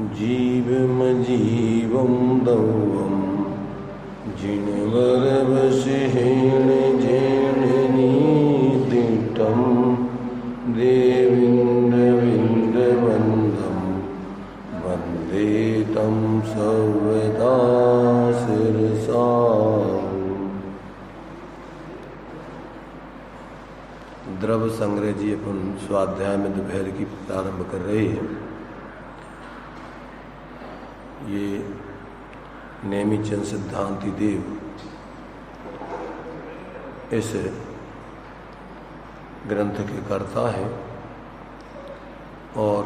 जीवमजीवं दौवं जिनवरवशेन जैननीतिटं देवीन्द्रविन्द्रवन्दं वन्दे तं सर्वदा शिरसा। द्रव्य संग्रह जी अपन स्वाध्याय में दोपहर की प्रारंभ कर रहे हैं। ये नेमिचंद सिद्धांति देव इस ग्रंथ के कर्ता हैं और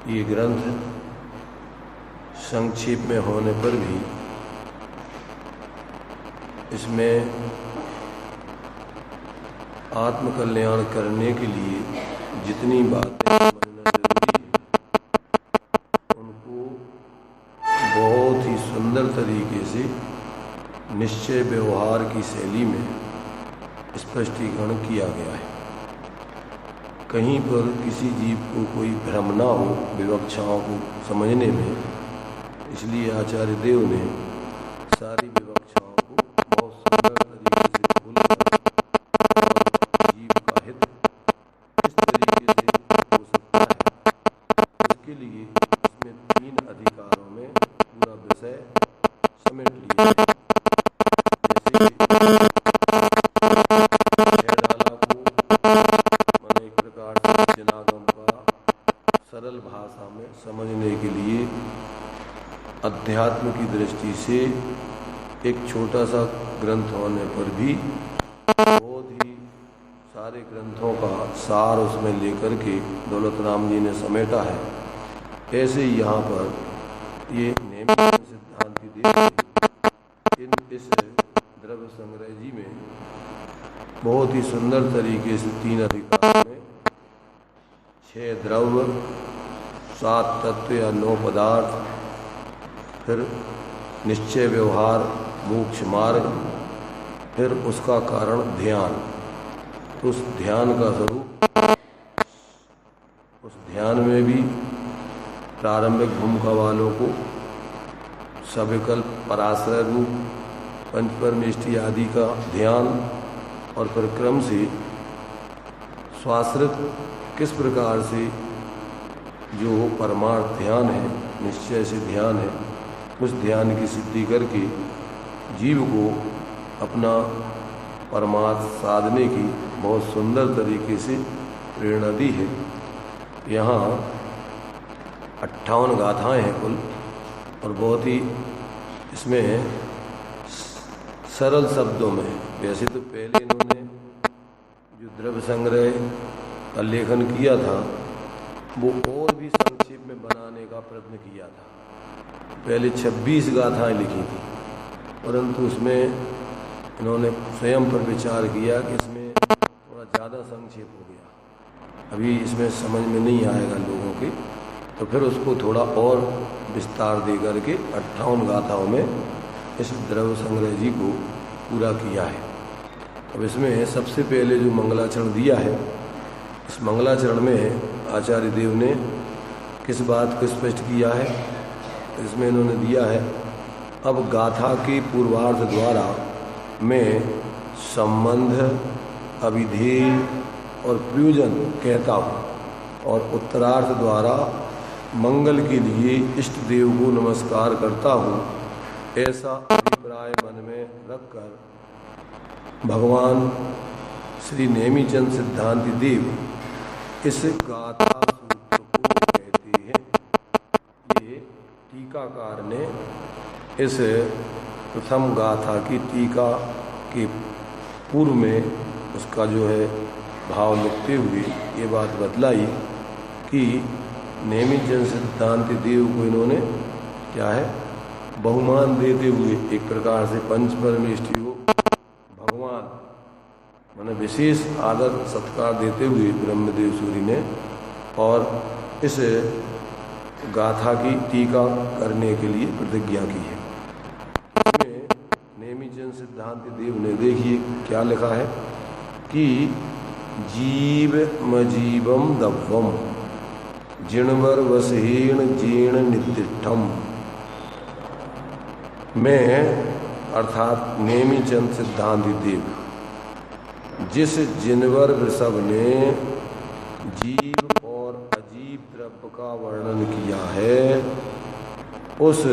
ये ग्रंथ संक्षेप में होने पर भी इसमें आत्मकल्याण करने के लिए जितनी बातें समझना जरूरी है उनको बहुत ही सुंदर तरीके से निश्चय व्यवहार की शैली में स्पष्टीकरण किया गया है। कहीं पर किसी जीव को कोई भ्रम न हो विवक्षाओं को समझने में, इसलिए आचार्य देव ने सारी विवक्षाओं को बहुत सुंदर तरीके से खोलकर जीव का हित किस तरीके से हो सकता है इसके लिए इसमें 3 अधिकारों में पूरा विषय समेट लिया है। जैसे भेड़ाला को माने एक प्रकार से जनागम का सरल भाषा में समझने के लिए अध्यात्म की दृष्टि से एक छोटा सा ग्रंथ होने पर भी बहुत ही सारे ग्रंथों का सार उसमें लेकर के दौलत राम जी ने समेटा है। ऐसे ही यहाँ पर ये नेमिचंद सिद्धांति देव इस द्रव्य संग्रह जी में बहुत ही सुंदर तरीके से 3 अधिकार में 6 द्रव्य, 7 तत्व या 9 पदार्थ, फिर निश्चय व्यवहार, मोक्ष मार्ग, फिर उसका कारण ध्यान। तो उस ध्यान का स्वरूप, उस ध्यान में भी प्रारंभिक भूमिका वालों को सविकल्प, पराश्रय रूप, पंचपरमेष्टि आदि का ध्यान और फिर क्रम से स्वाश्रित किस प्रकार से जो परमार्थ ध्यान है, निश्चय से ध्यान है, उस ध्यान की सिद्धि करके जीव को अपना परमार्थ साधने की बहुत सुंदर तरीके से प्रेरणा दी है। यहाँ 58 गाथाएं हैं कुल और बहुत ही इसमें सरल शब्दों में, वैसे तो पहले इन्होंने जो द्रव्य संग्रह का लेखन किया था वो और भी संक्षेप में बनाने का प्रयत्न किया था। पहले 26 गाथाएं लिखी थी, परंतु उसमें इन्होंने स्वयं पर विचार किया कि इसमें थोड़ा ज़्यादा संक्षेप हो गया, अभी इसमें समझ में नहीं आएगा लोगों के, तो फिर उसको थोड़ा और विस्तार दे करके 58 गाथाओं में इस द्रव्य संग्रह जी को पूरा किया है। अब इसमें सबसे पहले जो मंगलाचरण दिया है, इस मंगलाचरण में आचार्य देव ने किस बात को स्पष्ट किया है, इसमें इन्होंने दिया है, अब गाथा के पूर्वार्ध द्वारा मैं संबंध, अभिधेय और प्रयोजन कहता हूँ और उत्तरार्ध द्वारा मंगल के लिए इष्ट देव को नमस्कार करता हूँ। ऐसा अभिप्राय मन में रखकर भगवान श्री नेमिचंद सिद्धांति देव इस गाथा सूत्र को कहते हैं। ये टीकाकार ने इस प्रथम गाथा की टीका के पूर्व में उसका जो है भाव लिखते हुए ये बात बतलाई कि नेमिचंद सिद्धांति देव को इन्होंने क्या है बहुमान देते हुए एक प्रकार से पंचपरमेष्टि को भगवान माने विशेष आदर सत्कार देते हुए ब्रह्मदेव सूरी ने और इस गाथा की टीका करने के लिए प्रतिज्ञा की है। इसमें नेमिचंद सिद्धांति देव ने देखिए क्या लिखा है कि जीव मजीवम दव्वम, जिणवर वसहीण जीर्ण नितिष्ठम में अर्थात नेमीचंद सिद्धांति देव जिस जिनवर वृषभ ने जीव और अजीब द्रव्य का वर्णन किया है, उस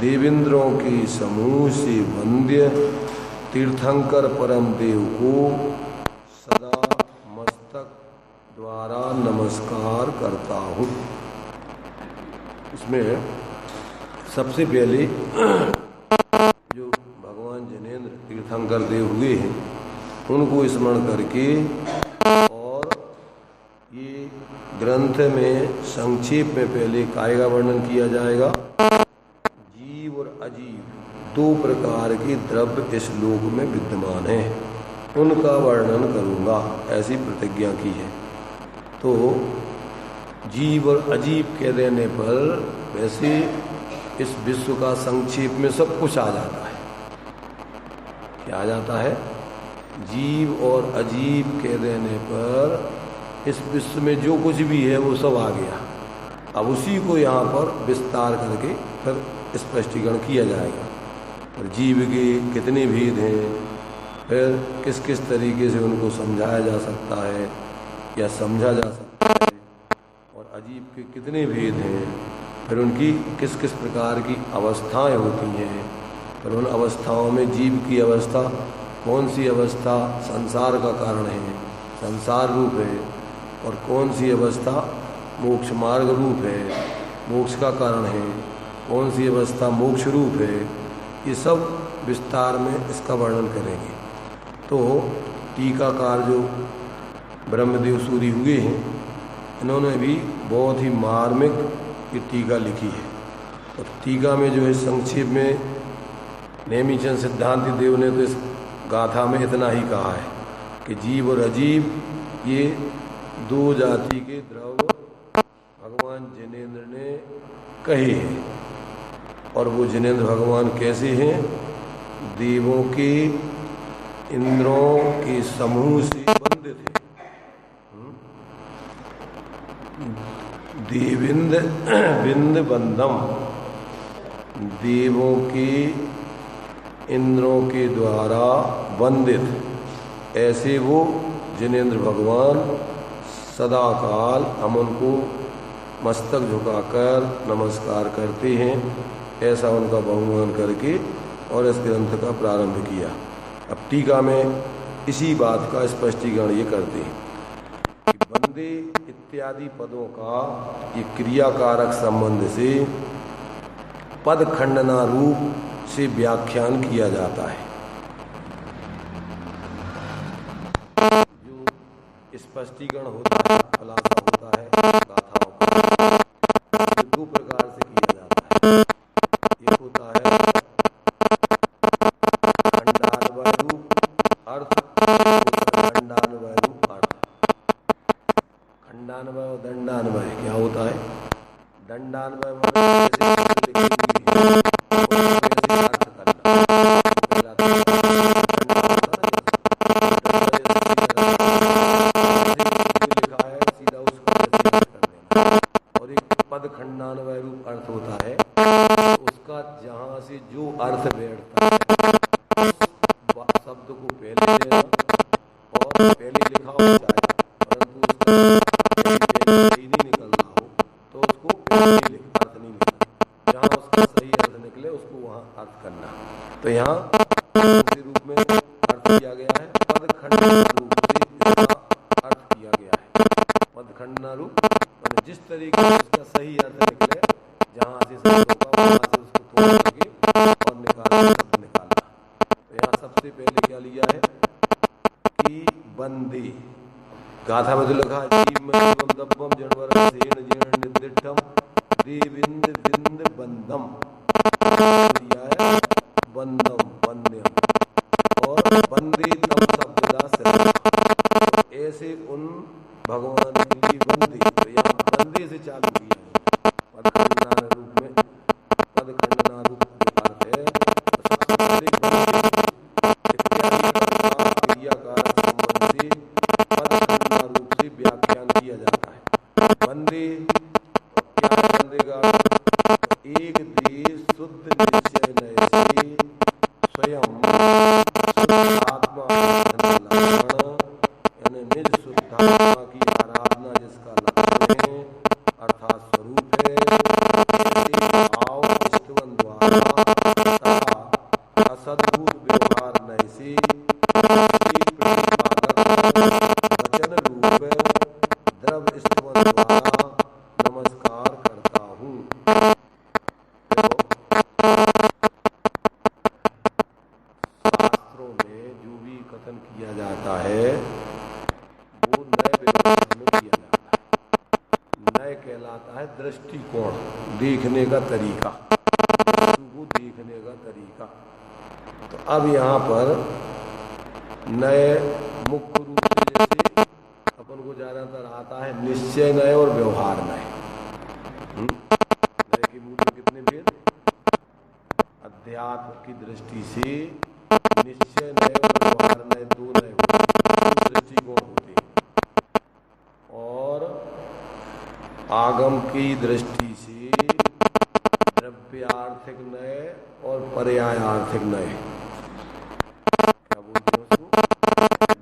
देवेंद्रों के समूह से वंद्य तीर्थंकर परम देव को सदा मस्तक द्वारा नमस्कार करता हूँ। इसमें सबसे पहले जो भगवान जिनेंद्र तीर्थंकर देव हुए हैं उनको स्मरण करके, और ये ग्रंथ में संक्षेप में पहले काय का वर्णन किया जाएगा। जीव और अजीव दो प्रकार के द्रव्य इस लोक में विद्यमान हैं, उनका वर्णन करूँगा, ऐसी प्रतिज्ञा की है। तो जीव और अजीब कह देने पर वैसे इस विश्व का संक्षेप में सब कुछ आ जाता है। क्या आ जाता है? जीव और अजीब कह देने पर इस विश्व में जो कुछ भी है वो सब आ गया। अब उसी को यहाँ पर विस्तार करके फिर स्पष्टीकरण किया जाएगा। और जीव के कितने भेद हैं, फिर किस किस तरीके से उनको समझाया जा सकता है या समझा जा सकता है, और अजीब के कितने भेद हैं, फिर उनकी किस किस प्रकार की अवस्थाएं होती हैं, फिर उन अवस्थाओं में जीव की अवस्था कौन सी अवस्था संसार का कारण है, संसार रूप है, और कौन सी अवस्था मोक्ष मार्ग रूप है, मोक्ष का कारण है, कौन सी अवस्था मोक्ष रूप है, ये सब विस्तार में इसका वर्णन करेंगे। तो टीकाकार जो ब्रह्मदेव सूरी हुए हैं, इन्होंने भी बहुत ही मार्मिक ये टीका लिखी है। और टीका में जो है संक्षेप में नेमीचंद सिद्धांति देव ने तो इस गाथा में इतना ही कहा है कि जीव और अजीब ये दो जाति के द्रव्य भगवान जिनेंद्र ने कहे हैं। और वो जिनेंद्र भगवान कैसे हैं? देवों के इंद्रों के समूह से बंधित हैं। देविंद बिंद बंधम, देवों के इंद्रों के द्वारा वंदित, ऐसे वो जिनेंद्र भगवान सदा काल हम उनको मस्तक झुकाकर नमस्कार करते हैं। ऐसा उनका बहुमान करके और इस ग्रंथ का प्रारंभ किया। अब टीका में इसी बात का स्पष्टीकरण ये करते हैं कि बंदे इत्यादि पदों का ये क्रियाकारक संबंध से पद खंडना रूप से व्याख्यान किया जाता है। जो स्पष्टीकरण होता है, खुलासा होता है गाथाओं का, तो दो प्रकार से किया जाता है। एक होता है खंडान्वय रूप अर्थ, खंडान्वय रूप अर्थ। खंडान्वय और दंडान्वय क्या होता है? दंडान्वय खंडान्वय रूप अर्थ होता है, उसका जहां से जो अर्थ बैठता है उस शब्द को पहले लेना और पहले लिखा हो जाए, परंतु उसका सही नहीं निकल रहा हो तो उसको पहले अर्थ नहीं लिखना, जहाँ उसका सही अर्थ निकले उसको वहाँ अर्थ करना। तो यहाँ उसी रूप में अर्थ किया गया है, पद खंडना रूप से इसका अर्थ किया गया है। पद खंडना रूप जिस तरीके से उसका सही अर्थ निकले, जहाँ से शब्द होगा वहाँ से उसको तोड़ करके और निकालना। तो यहाँ सबसे पहले क्या लिया है कि बंदे गाथा में तो लिखा है जीव में दब्बम जड़वर सेन जीर्ण निर्दिष्टम देविंद विंद बंदम, लिया है बंदम बंद्यम और बंदे तम शब्ददा से। ऐसे उन भगवान की बंदी, तो यहाँ बंदी से चालू किया है। पद खंडना रूप में पद खंडना रूप अर्थ है, सबसे पहले क्रियाकारक संबंध से पद खंडना रूप से व्याख्यान किया जाता है। बंदे देगा? एक देश शुद्ध निश्चय नय से स्वयं शुद्ध आत्मा यानी निज शुद्धात्मा की आराधना जिसका लक्ष्य है अर्थात स्वरूप है, भाव इष्टवन द्वारा तथा असद्भूत व्यवहार नय से वचन रूप द्रव इष्टवन द्वारा नमस्कार करता हूँ। शास्त्रों में जो भी कथन किया जाता है वो नए व्यवहार में किया जाता है। नए कहलाता है दृष्टिकोण, देखने का तरीका, वो देखने का तरीका। तो अब यहाँ पर नए मुख्य रूप से जैसे अपन को ज्यादातर आता है निश्चय नए और व्यवहार नए। नए के मूल में कितने भेद? अध्यात्म की दृष्टि से निश्चय नए और व्यवहार नए दो नए होते हैं, दृष्टिकोण होते हैं। और आगम की दृष्टि से द्रव्यार्थिक नए और पर्याय आर्थिक नए। क्या बोलते हैं उसको?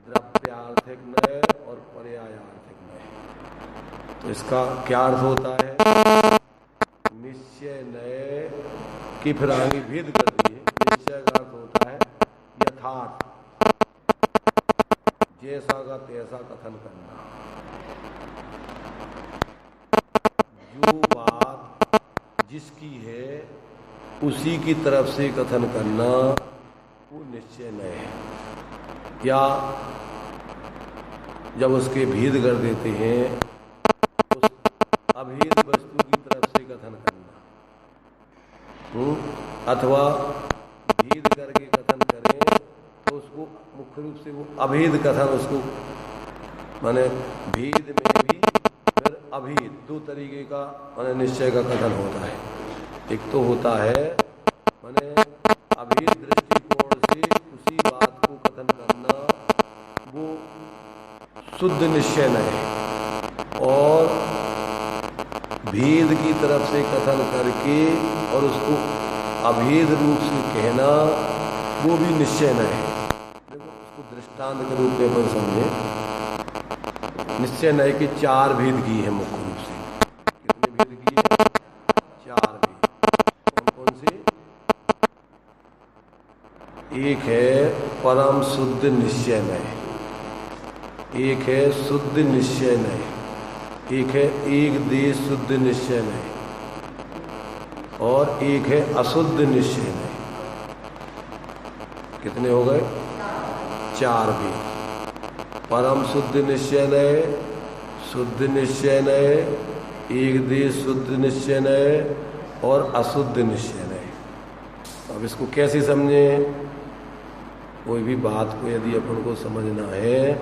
द्रव्यार्थिक नए और पर्याय आर्थिक नए। तो इसका क्या अर्थ होता है? निश्चय नए की फिर आगे भेद कर दिए। निश्चय का अर्थ होता है यथार्थ, जैसा का तैसा कथन करना। जो बात जिसकी है उसी की तरफ से कथन करना वो निश्चय नय है। या जब उसके भेद कर देते हैं उस अभेद वस्तु की तरफ से कथन करना, अथवा भेद करके कथन करें तो उसको मुख्य रूप से वो अभेद कथन, उसको माने भेद में भी फिर अभेद, दो तरीके का माने निश्चय का कथन होता है। एक तो होता है माने अभेद दृष्टिकोण से उसी बात को कथन करना, वो शुद्ध निश्चय नहीं है। और भेद की तरफ से कथन करके और उसको अभेद रूप से कहना वो भी निश्चय नहीं है। देखो उसको दृष्टांत के रूप में अपन समझे। निश्चय नहीं कि चार भेद की है मुख्य रूप से। कितने भेद की है? चार भेद। कौन कौन से? एक है परम शुद्ध निश्चय नहीं, एक है शुद्ध निश्चय नहीं, एक है एक देश शुद्ध निश्चय नहीं, और एक है अशुद्ध निश्चय नहीं। कितने हो गए? चार भी। परम शुद्ध निश्चय नहीं, शुद्ध निश्चय नहीं, एक देश शुद्ध निश्चय नहीं और अशुद्ध निश्चय नहीं। अब इसको कैसे समझे? कोई भी बात को यदि अपन को समझना है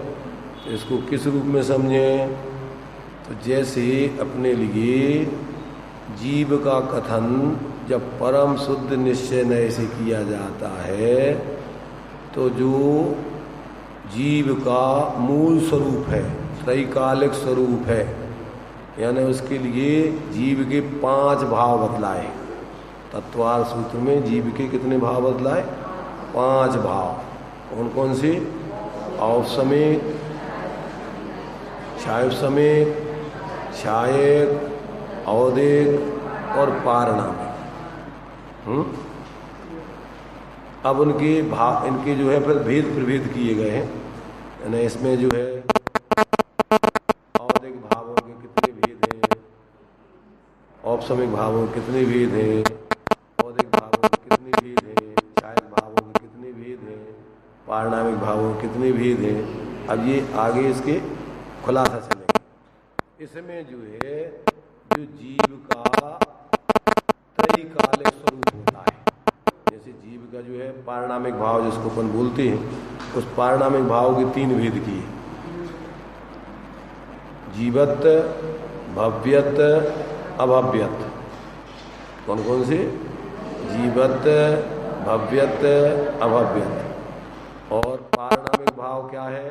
तो इसको किस रूप में समझें? तो जैसे अपने लिए जीव का कथन जब परम शुद्ध निश्चय नय से किया जाता है तो जो जीव का मूल स्वरूप है, त्रैकालिक स्वरूप है, यानी उसके लिए जीव के 5 भाव बतलाए। तत्वार सूत्र में जीव के कितने भाव बतलाए? 5 भाव। कौन कौन से? औपसमिक, क्षायसमिक, क्षायक, औदिक और पारणामिक। अब उनके भाव, इनके जो है फिर भेद प्रभेद किए गए हैं। यानी इसमें जो है औदिक भावों के कितने भेद हैं, औपसमिक भावों के कितने भेद हैं, औदिक भावों के कितने भेद हैं, क्षायक भावों के कितने भेद हैं, पारणामिक भावों के कितने भेद हैं। अब ये आगे इसके खुलासा चलेंगे। इसमें जो है जो जीव का त्रैकालिक स्वरूप होता है, जैसे जीव का जो है पारणामिक भाव जिसको अपन बोलते हैं, उस पारणामिक भाव के 3 भेद किए। जीवत, भव्यत, अभव्यत। कौन कौन से? जीवत, भव्यत, अभव्यत। और पारणामिक भाव क्या है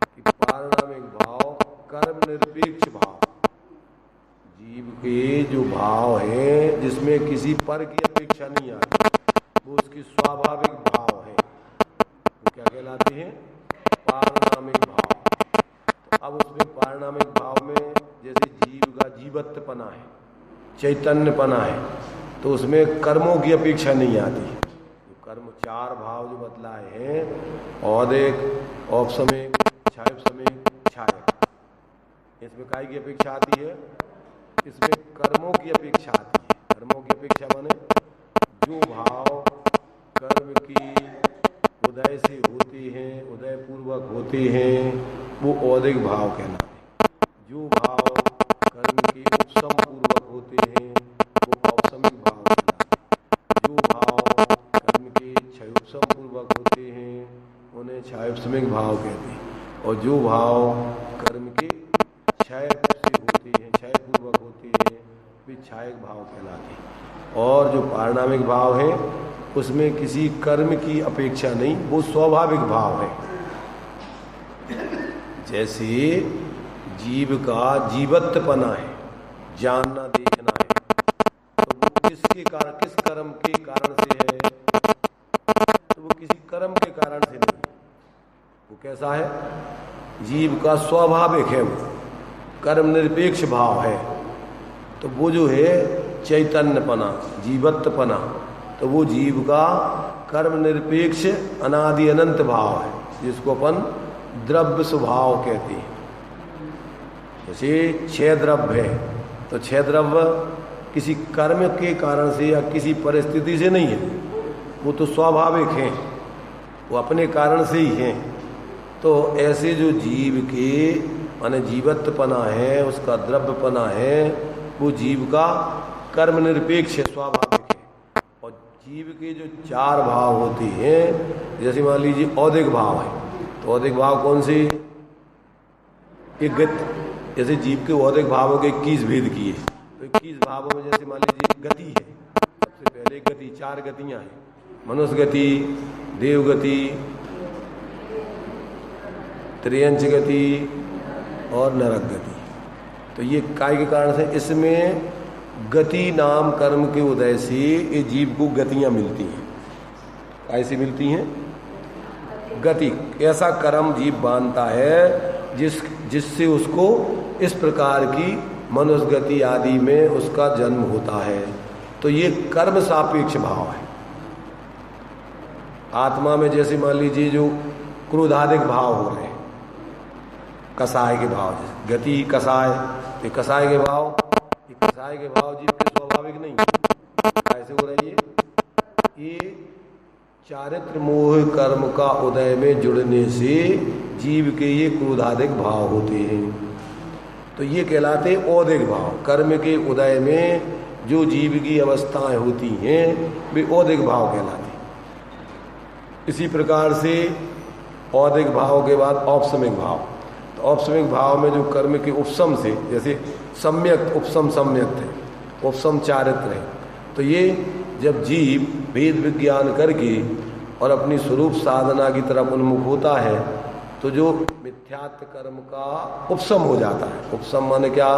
कि पारणामिक भाव कर्म निरपेक्ष भाव। जीव के जो भाव हैं जिसमें किसी पर की अपेक्षा नहीं आती, वो उसकी स्वाभाविक भाव है, वो क्या कहलाते हैं? पारणामिक भाव। तो अब उसमें पारणामिक भाव में जैसे जीव का जीवत्वपना है, चैतन्यपना है, तो उसमें कर्मों की अपेक्षा नहीं आती। तो कर्म चार भाव जो बतलाए हैं, औदिक, औपसमिक, क्षायपसमिक, छायक, इसमें काय की अपेक्षा आती है? इसमें कर्मों की अपेक्षा आती है। कर्मों की अपेक्षा माने जो भाव कर्म की उदय से होते हैं, उदय पूर्वक होते हैं, वो औदिक भाव कहलाते हैं। जो भाव कर्म के उपसम पूर्वक होते हैं, वो औपसमिक भाव कहलाते हैं। जो भाव कर्म के क्षयोपसम पूर्वक होते हैं, उन्हें क्षयोपसमिक भाव कहते हैं। और जो भाव कर्म के क्षय से होते हैं, क्षय पूर्वक होते हैं, वे क्षायक भाव कहलाते हैं। और जो पारणामिक भाव है उसमें किसी कर्म की अपेक्षा नहीं, वो स्वाभाविक भाव है। जैसे जीव का जीवत्वपना है, जानना देखना है, तो वो किसके कारण, किस कर्म के कारण से है? तो वो किसी कर्म के कारण से नहीं, वो कैसा है? जीव का स्वाभाविक है, वो कर्म निरपेक्ष भाव है। तो वो जो है चैतन्यपना, जीवत्वपना, तो वो जीव का कर्म निरपेक्ष अनादि अनंत भाव है, जिसको अपन द्रव्य स्वभाव कहते हैं। जैसे छह द्रव्य है, तो छह द्रव्य किसी कर्म के कारण से या किसी परिस्थिति से नहीं है, वो तो स्वाभाविक हैं, वो अपने कारण से ही हैं। तो ऐसे जो जीव के माने जीवत्वपना है, उसका द्रव्यपना है, वो जीव का कर्म निरपेक्ष स्वाभाविक है। और जीव के जो चार भाव होते हैं, जैसे मान लीजिए औदिक भाव है, तो औदिक भाव कौन से? एक गति, जैसे जीव के औदिक भावों के 21 भेद किए, तो 21 भावों में जैसे मान लीजिए गति है, सबसे पहले गति, चार गतियां हैं, मनुष्य गति, देव गति, त्रियंच गति और नरक गति। तो ये काय के कारण से? इसमें गति नाम कर्म के उदय से ये जीव को गतियां मिलती हैं। कैसे मिलती हैं? गति, ऐसा कर्म जीव बांधता है जिससे उसको इस प्रकार की मनुष्य गति आदि में उसका जन्म होता है। तो ये कर्म सापेक्ष भाव है। आत्मा में जैसे मान लीजिए जो क्रोधादिक भाव हो रहे हैं, कसाय के भाव, जैसे गति कसाय, ये कसाय के भाव, ये कसाय के भाव जीव के स्वाभाविक नहीं, कैसे हो रही है? ये चारित्र मोह कर्म का उदय में जुड़ने से जीव के ये क्रोधादिक भाव होते हैं। तो ये कहलाते औदिक भाव। कर्म के उदय में जो जीव की अवस्थाएं होती हैं वे औदिक भाव कहलाते हैं। इसी प्रकार से औदिक भाव के बाद औपसमिक भाव। तो औपसमिक भाव में जो कर्म के उपसम से, जैसे सम्यक उपसम सम्यक थे, उपसम चारित्र है, तो ये जब जीव वेद विज्ञान करके और अपनी स्वरूप साधना की तरफ उन्मुख होता है, तो जो मिथ्यात्व कर्म का उपसम हो जाता है। उपसम माने क्या?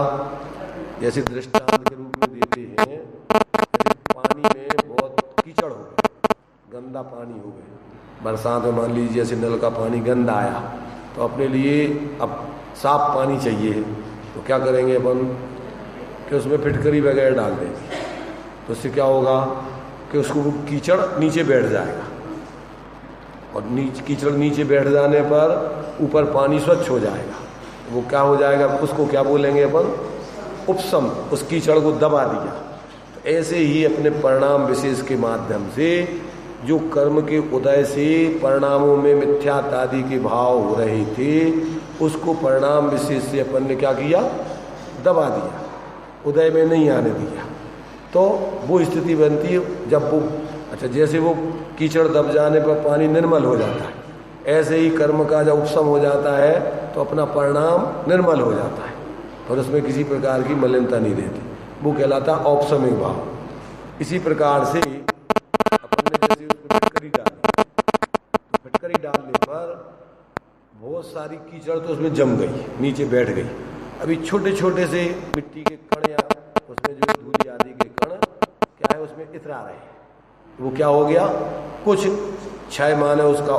जैसे दृष्टांत के रूप में देते हैं, जैसे पानी में बहुत कीचड़ हो गया, गंदा पानी हो गया, बरसात में मान लीजिए जैसे नल का पानी गंदा आया, तो अपने लिए अब साफ पानी चाहिए है, तो क्या करेंगे अपन कि उसमें फिटकरी वगैरह डाल देंगे, तो उससे क्या होगा कि उसको वो कीचड़ नीचे बैठ जाएगा, और कीचड़ नीचे बैठ जाने पर ऊपर पानी स्वच्छ हो जाएगा। वो क्या हो जाएगा, उसको क्या बोलेंगे अपन? उपसम, उस कीचड़ को दबा दिया। तो ऐसे ही अपने परिणाम विशेष के माध्यम से जो कर्म के उदय से परिणामों में मिथ्यात्व आदि के भाव हो रहे थे, उसको परिणाम विशेष से अपन ने क्या किया? दबा दिया, उदय में नहीं आने दिया। तो वो स्थिति बनती है जब वो, अच्छा, जैसे वो कीचड़ दब जाने पर पानी निर्मल हो जाता है, ऐसे ही कर्म का जब उपशम हो जाता है तो अपना परिणाम निर्मल हो जाता है, और उसमें किसी प्रकार की मलिनता नहीं रहती। वो कहलाता औपसमिक भाव। इसी प्रकार से अपन ने जैसे उसमें फिटकरी डाली, तो फिटकरी डालने पर बहुत सारी कीचड़ तो उसमें जम गई, नीचे बैठ गई। अभी छोटे छोटे से मिट्टी के कण या उसमें जो धूली आदि के कण क्या है उसमें इतरा रहे, वो क्या हो गया, कुछ क्षय माने उसका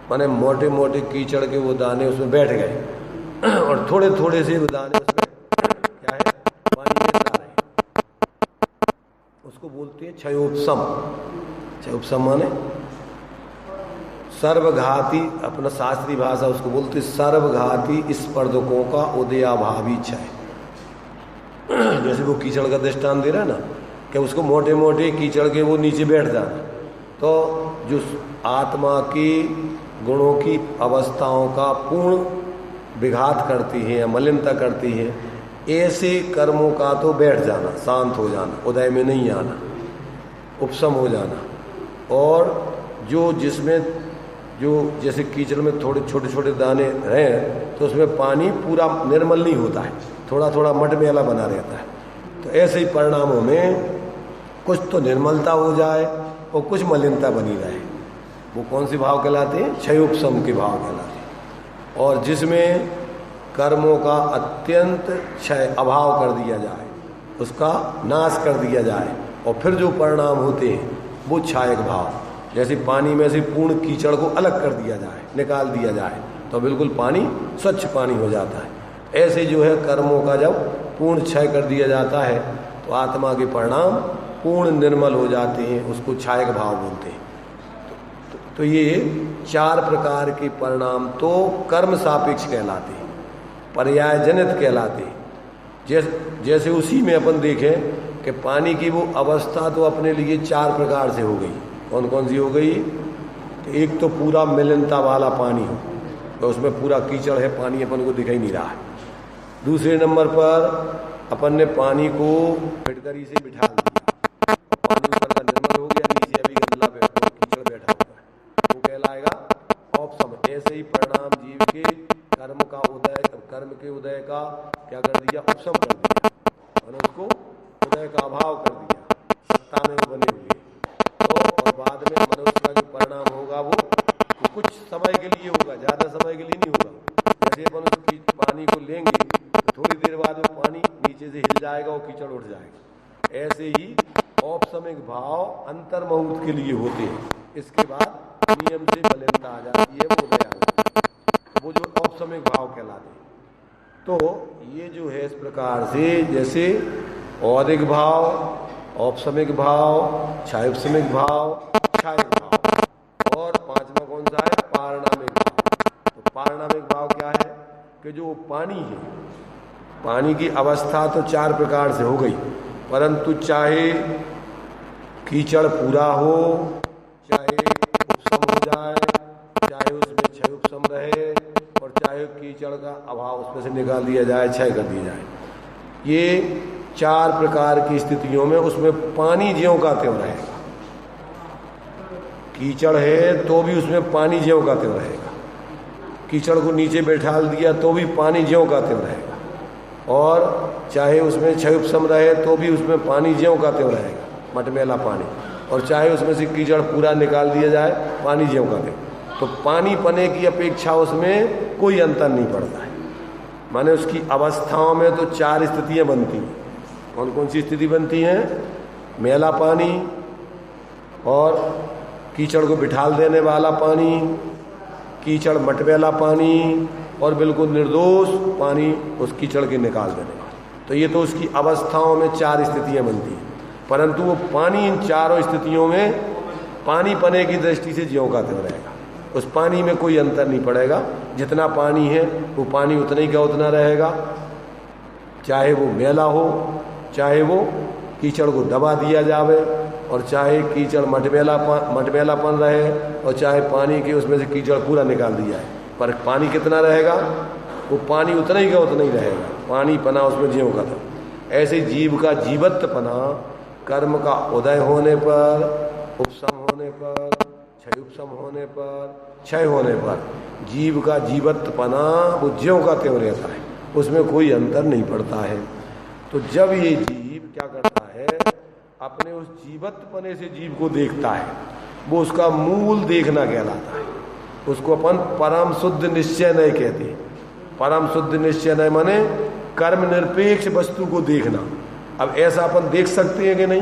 माने मोटे मोटे कीचड़ के वो दाने उसमें बैठ गए और थोड़े थोड़े से वो दाने उसमें क्या है पानी के इतरा रहे, उसको बोलते हैं क्षयोपशम। क्षयोपशम माने सर्वघाती, अपना शास्त्रीय भाषा उसको बोलते सर्वघाती स्पर्धकों का उदयाभावी क्षय। जैसे वो कीचड़ का दृष्टांत दे रहा है ना कि उसको मोटे मोटे कीचड़ के वो नीचे बैठ जाना, तो जो आत्मा की गुणों की अवस्थाओं का पूर्ण विघात करती है या मलिनता करती है, ऐसे कर्मों का तो बैठ जाना, शांत हो जाना, उदय में नहीं आना, उपशम हो जाना। और जो जिसमें जो जैसे कीचड़ में थोड़े छोटे छोटे दाने रहें तो उसमें पानी पूरा निर्मल नहीं होता है, थोड़ा थोड़ा मटमैला बना रहता है। तो ऐसे ही परिणामों में कुछ तो निर्मलता हो जाए और कुछ मलिनता बनी रहे, वो कौन से भाव कहलाते हैं, क्षयोपशम के भाव कहलाते हैं। और जिसमें कर्मों का अत्यंत क्षय अभाव कर दिया जाए, उसका नाश कर दिया जाए, और फिर जो परिणाम होते हैं वो क्षायक भाव, जैसे पानी में से पूर्ण कीचड़ को अलग कर दिया जाए, निकाल दिया जाए, तो बिल्कुल पानी स्वच्छ पानी हो जाता है। ऐसे जो है कर्मों का जब पूर्ण क्षय कर दिया जाता है तो आत्मा के परिणाम पूर्ण निर्मल हो जाते हैं, उसको क्षायक भाव बोलते हैं। तो ये चार प्रकार के परिणाम तो कर्म सापेक्ष कहलाते हैं, पर्याय जनित कहलाते हैं। जैसे उसी में अपन देखें कि पानी की वो अवस्था तो अपने लिए चार प्रकार से हो गई। कौन कौन सी हो गई, एक तो पूरा मिलनता वाला पानी हो, तो उसमें पूरा कीचड़ है, पानी अपन को दिखाई नहीं रहा है। दूसरे नंबर पर अपन ने पानी को फिटकरी से बिठा दिया, पानी ऊपर का निर्मल हो गया, नीचे अभी गंदला कीचड़ बैठा हुआ है, वो कहलाएगा औपशम। ऐसे ही परिणाम जीव के कर्म का उदय, कर्म के उदय का क्या कर दिया, उपशम कर दिया, मैंने उसको उदय का अभाव कर दिया, सत्ता में बने हुए। और बाद में मनुष्य का जो परिणाम होगा वो कुछ समय के लिए होगा, ज्यादा समय के लिए नहीं होगा। जैसे अपन उसकी पानी को लेंगे तो थोड़ी देर बाद वो पानी नीचे से हिल जाएगा और कीचड़ उठ जाएगा। ऐसे ही औपशमिक भाव अंतर्मुहूर्त के लिए होते हैं, इसके बाद नियम से मलिनता आ जाती है, वो उदय आ जाता है, वो जो औपशमिक भाव कहलाते हैं। तो ये जो है इस प्रकार से, जैसे औदिक भाव, औपशमिक भाव, क्षयोपशमिक भाव, क्षायक भाव, और पांचवा कौन सा है, पारणामिक भाव। तो पारणामिक भाव क्या है कि जो पानी है, पानी की अवस्था तो चार प्रकार से हो गई, परंतु चाहे कीचड़ पूरा हो, चाहे उपशम हो जाए, चाहे उसमें क्षयोपशम रहे, और चाहे कीचड़ का अभाव उसमें से निकाल दिया जाए, क्षय कर दिया जाए, ये चार प्रकार की स्थितियों में उसमें पानी ज्यों का त्यों रहेगा। कीचड़ है तो भी उसमें पानी ज्यों का त्यों रहेगा, कीचड़ को नीचे बैठा दिया तो भी पानी ज्यों का त्यों रहेगा, और चाहे उसमें क्षयोपशम रहे तो भी उसमें पानी ज्यों का त्यों रहेगा, मटमैला पानी, और चाहे उसमें से कीचड़ पूरा निकाल दिया जाए, पानी ज्यों का त्यों। तो पानी पने की अपेक्षा उसमें कोई अंतर नहीं पड़ता है, माने उसकी अवस्थाओं में तो चार स्थितियां बनती हैं। कौन कौन सी स्थिति बनती हैं, मैला पानी, और कीचड़ को बिठाल देने वाला पानी, कीचड़ मटमैला पानी, और बिल्कुल निर्दोष पानी उस कीचड़ के निकाल देने वाला। तो ये तो उसकी अवस्थाओं में चार स्थितियां बनती हैं, परंतु वो पानी इन चारों स्थितियों में पानी पने की दृष्टि से ज्यों का त्यों रहेगा, उस पानी में कोई अंतर नहीं पड़ेगा। जितना पानी है वो पानी उतना ही का उतना रहेगा, चाहे वो मैला हो, चाहे वो कीचड़ को दबा दिया जावे, और चाहे कीचड़ मटमैलापन रहे, और चाहे पानी के उसमें से कीचड़ पूरा निकाल दिया है, पर पानी कितना रहेगा, वो पानी उतना ही का उतना ही रहेगा, पानी पना उसमें ज्यों का था। ऐसे जीव का जीवत्व पना कर्म का उदय होने पर, उपशम होने पर, क्षयोपशम होने पर, क्षय होने पर जीव का जीवत्व पना वो ज्यों का त्यों रहता है, उसमें कोई अंतर नहीं पड़ता है। तो जब ये जीव क्या करता है, अपने उस जीवत्व पने से जीव को देखता है, वो उसका मूल देखना कहलाता है। उसको अपन परम शुद्ध निश्चय नहीं कहते। परम शुद्ध निश्चय नहीं माने कर्म निरपेक्ष वस्तु को देखना। अब ऐसा अपन देख सकते हैं कि नहीं?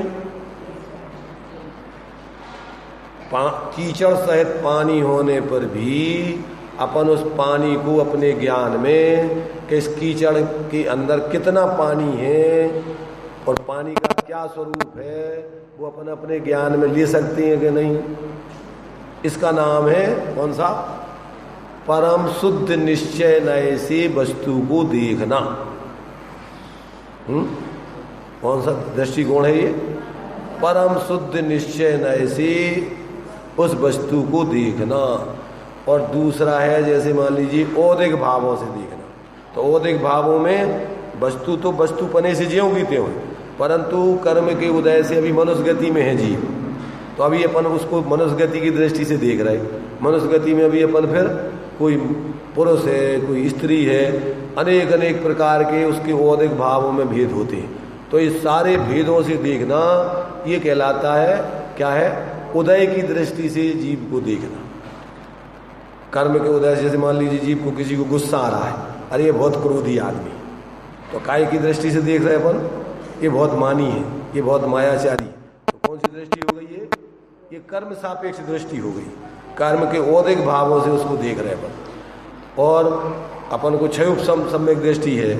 कीचड़ सहित पानी होने पर भी अपन उस पानी को अपने ज्ञान में कि इस कीचड़ के अंदर कितना पानी है और पानी का क्या स्वरूप है, वो अपन अपने ज्ञान में ले सकते हैं कि नहीं? इसका नाम है कौन सा? परम शुद्ध निश्चय नए से वस्तु को देखना। कौन सा दृष्टिकोण है ये? परम शुद्ध निश्चय नए से उस वस्तु को देखना। और दूसरा है जैसे मान लीजिए औदिक भावों से देखना। तो औदिक भावों में वस्तु तो वस्तुपने से ज्यों त्यों है, परंतु कर्म के उदय से अभी मनुष्य गति में है जीव, तो अभी अपन उसको मनुष्य गति की दृष्टि से देख रहे। मनुष्य गति में अभी अपन फिर कोई पुरुष है, कोई स्त्री है, अनेक अनेक प्रकार के उसके औदिक भावों में भेद होते हैं। तो इस सारे भेदों से देखना ये कहलाता है क्या है? उदय की दृष्टि से जीव को देखना। कर्म के उदय से, जैसे मान लीजिए जीव को किसी को गुस्सा आ रहा है, अरे ये बहुत क्रोधी आदमी, तो काय की दृष्टि से देख रहे अपन? ये बहुत मानी है, ये बहुत मायाचारी। तो कौन सी दृष्टि हो गई ये कर्म सापेक्ष दृष्टि हो गई। कर्म के औदिक भावों से उसको देख रहे अपन। और अपन को क्षय उपसम सम्यक दृष्टि है